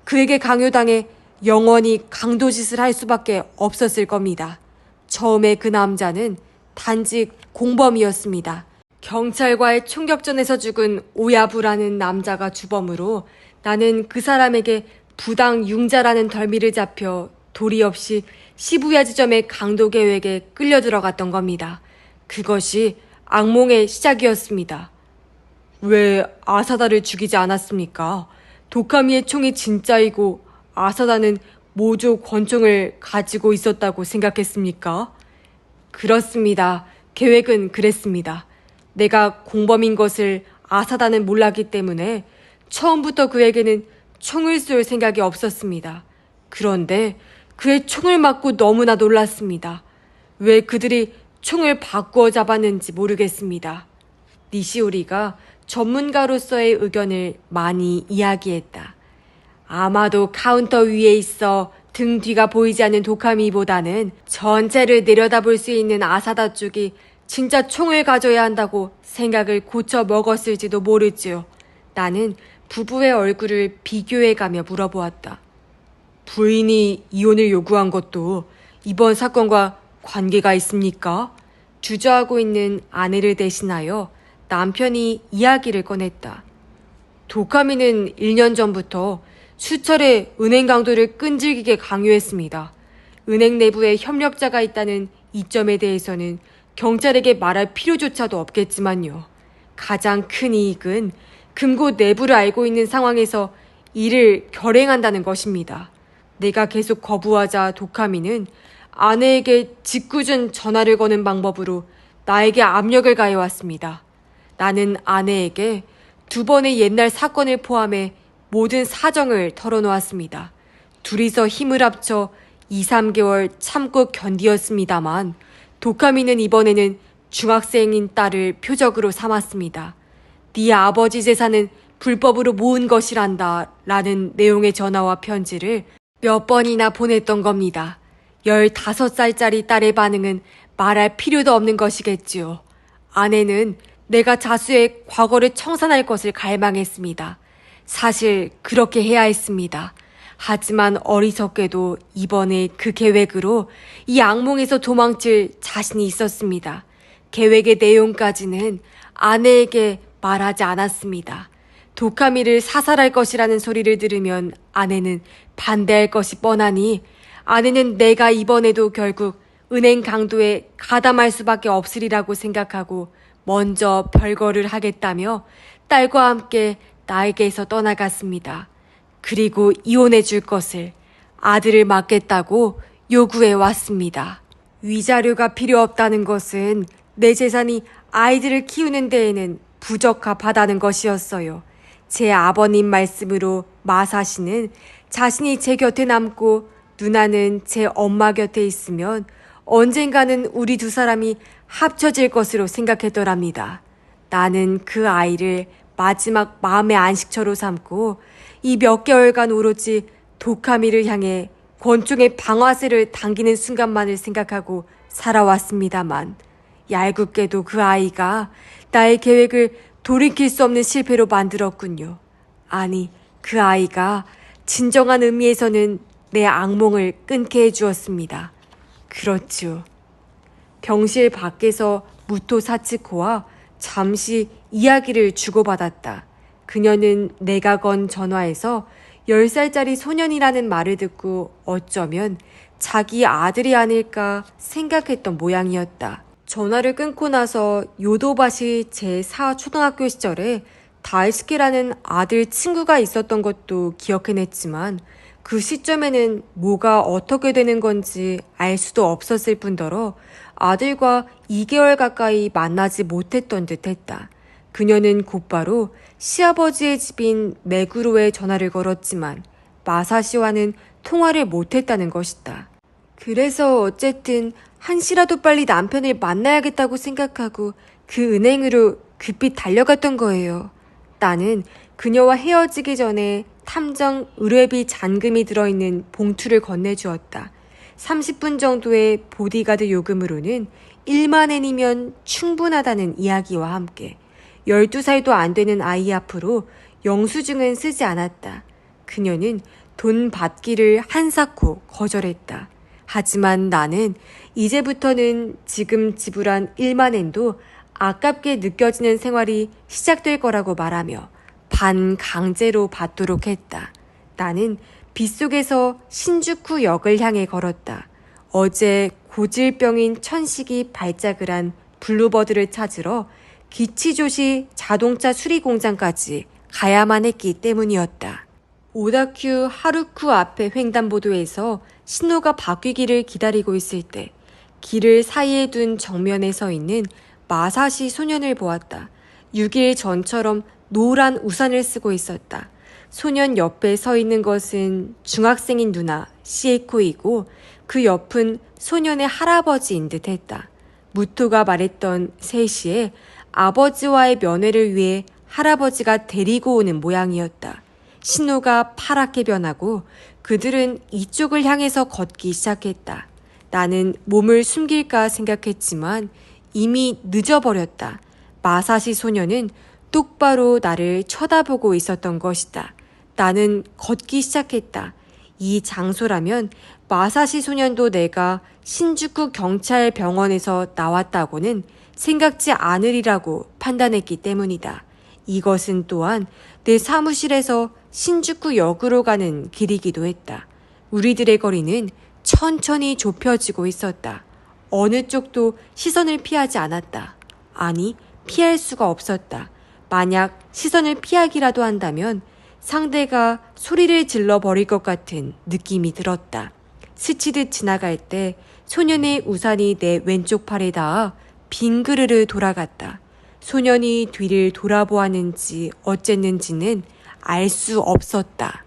그에게 강요당해 영원히 강도짓을 할 수밖에 없었을 겁니다. 처음에 그 남자는 단지 공범이었습니다. 경찰과의 총격전에서 죽은 오야부라는 남자가 주범으로 나는 그 사람에게 부당 융자라는 덜미를 잡혀 도리 없이 시부야 지점의 강도 계획에 끌려 들어갔던 겁니다. 그것이 악몽의 시작이었습니다. 왜 아사다를 죽이지 않았습니까? 도카미의 총이 진짜이고 아사다는 모조 권총을 가지고 있었다고 생각했습니까? 그렇습니다. 계획은 그랬습니다. 내가 공범인 것을 아사다는 몰랐기 때문에 처음부터 그에게는 총을 쏠 생각이 없었습니다. 그런데 그의 총을 맞고 너무나 놀랐습니다. 왜 그들이 총을 바꾸어 잡았는지 모르겠습니다. 니시오리가 전문가로서의 의견을 많이 이야기했다. 아마도 카운터 위에 있어 등 뒤가 보이지 않는 도카미보다는 전체를 내려다볼 수 있는 아사다 쪽이 진짜 총을 가져야 한다고 생각을 고쳐 먹었을지도 모르지요. 나는 부부의 얼굴을 비교해가며 물어보았다. 부인이 이혼을 요구한 것도 이번 사건과 관계가 있습니까? 주저하고 있는 아내를 대신하여 남편이 이야기를 꺼냈다. 도카미는 1년 전부터 수차례 은행 강도를 끈질기게 강요했습니다. 은행 내부에 협력자가 있다는 이점에 대해서는 경찰에게 말할 필요조차도 없겠지만요. 가장 큰 이익은 금고 내부를 알고 있는 상황에서 이를 결행한다는 것입니다. 내가 계속 거부하자 도카미는 아내에게 짓궂은 전화를 거는 방법으로 나에게 압력을 가해왔습니다. 나는 아내에게 2번의 옛날 사건을 포함해 모든 사정을 털어놓았습니다. 둘이서 힘을 합쳐 2, 3개월 참고 견디었습니다만 도카미는 이번에는 중학생인 딸을 표적으로 삼았습니다. 네 아버지 재산은 불법으로 모은 것이란다 라는 내용의 전화와 편지를 몇 번이나 보냈던 겁니다. 15살짜리 딸의 반응은 말할 필요도 없는 것이겠지요. 아내는 내가 자수해 과거를 청산할 것을 갈망했습니다. 사실 그렇게 해야 했습니다. 하지만 어리석게도 이번에 그 계획으로 이 악몽에서 도망칠 자신이 있었습니다. 계획의 내용까지는 아내에게 말하지 않았습니다. 도카미를 사살할 것이라는 소리를 들으면 아내는 반대할 것이 뻔하니 아내는 내가 이번에도 결국 은행 강도에 가담할 수밖에 없으리라고 생각하고 먼저 별거를 하겠다며 딸과 함께 나에게서 떠나갔습니다. 그리고 이혼해 줄 것을 아들을 맡겠다고 요구해 왔습니다. 위자료가 필요 없다는 것은 내 재산이 아이들을 키우는 데에는 부적합하다는 것이었어요. 제 아버님 말씀으로 마사시는 자신이 제 곁에 남고 누나는 제 엄마 곁에 있으면 언젠가는 우리 두 사람이 합쳐질 것으로 생각했더랍니다. 나는 그 아이를 마지막 마음의 안식처로 삼고 이 몇 개월간 오로지 도카미를 향해 권총의 방아쇠를 당기는 순간만을 생각하고 살아왔습니다만 얄궂게도 그 아이가 나의 계획을 돌이킬 수 없는 실패로 만들었군요. 아니, 그 아이가 진정한 의미에서는 내 악몽을 끊게 해주었습니다. 그렇죠. 병실 밖에서 무토 사츠코와 잠시 이야기를 주고받았다. 그녀는 내가 건 전화에서 10살짜리 소년이라는 말을 듣고 어쩌면 자기 아들이 아닐까 생각했던 모양이었다. 전화를 끊고 나서 요도바시 제4초등학교 시절에 다이스케라는 아들 친구가 있었던 것도 기억해냈지만 그 시점에는 뭐가 어떻게 되는 건지 알 수도 없었을 뿐더러 아들과 2개월 가까이 만나지 못했던 듯했다. 그녀는 곧바로 시아버지의 집인 메구로에 전화를 걸었지만 마사시와는 통화를 못했다는 것이다. 그래서 어쨌든 한시라도 빨리 남편을 만나야겠다고 생각하고 그 은행으로 급히 달려갔던 거예요. 나는 그녀와 헤어지기 전에 탐정 의뢰비 잔금이 들어있는 봉투를 건네주었다. 30분 정도의 보디가드 요금으로는 1만 엔이면 충분하다는 이야기와 함께 12살도 안 되는 아이 앞으로 영수증은 쓰지 않았다. 그녀는 돈 받기를 한사코 거절했다. 하지만 나는 이제부터는 지금 지불한 1만 엔도 아깝게 느껴지는 생활이 시작될 거라고 말하며 반강제로 받도록 했다. 나는 빗속에서 신주쿠역을 향해 걸었다. 어제 고질병인 천식이 발작을 한 블루버드를 찾으러 기치조시 자동차 수리공장까지 가야만 했기 때문이었다. 오다큐 하루쿠 앞의 횡단보도에서 신호가 바뀌기를 기다리고 있을 때 길을 사이에 둔 정면에 서 있는 마사시 소년을 보았다. 6일 전처럼 노란 우산을 쓰고 있었다. 소년 옆에 서 있는 것은 중학생인 누나 시에코이고 그 옆은 소년의 할아버지인 듯했다. 무토가 말했던 3시에 아버지와의 면회를 위해 할아버지가 데리고 오는 모양이었다. 신호가 파랗게 변하고 그들은 이쪽을 향해서 걷기 시작했다. 나는 몸을 숨길까 생각했지만 이미 늦어버렸다. 마사시 소년은 똑바로 나를 쳐다보고 있었던 것이다. 나는 걷기 시작했다. 이 장소라면 마사시 소년도 내가 신주쿠 경찰병원에서 나왔다고는 생각지 않으리라고 판단했기 때문이다. 이것은 또한 내 사무실에서 신주쿠 역으로 가는 길이기도 했다. 우리들의 거리는 천천히 좁혀지고 있었다. 어느 쪽도 시선을 피하지 않았다. 아니, 피할 수가 없었다. 만약 시선을 피하기라도 한다면 상대가 소리를 질러버릴 것 같은 느낌이 들었다. 스치듯 지나갈 때 소년의 우산이 내 왼쪽 팔에 닿아 빙그르르 돌아갔다. 소년이 뒤를 돌아보았는지 어쨌는지는 알 수 없었다.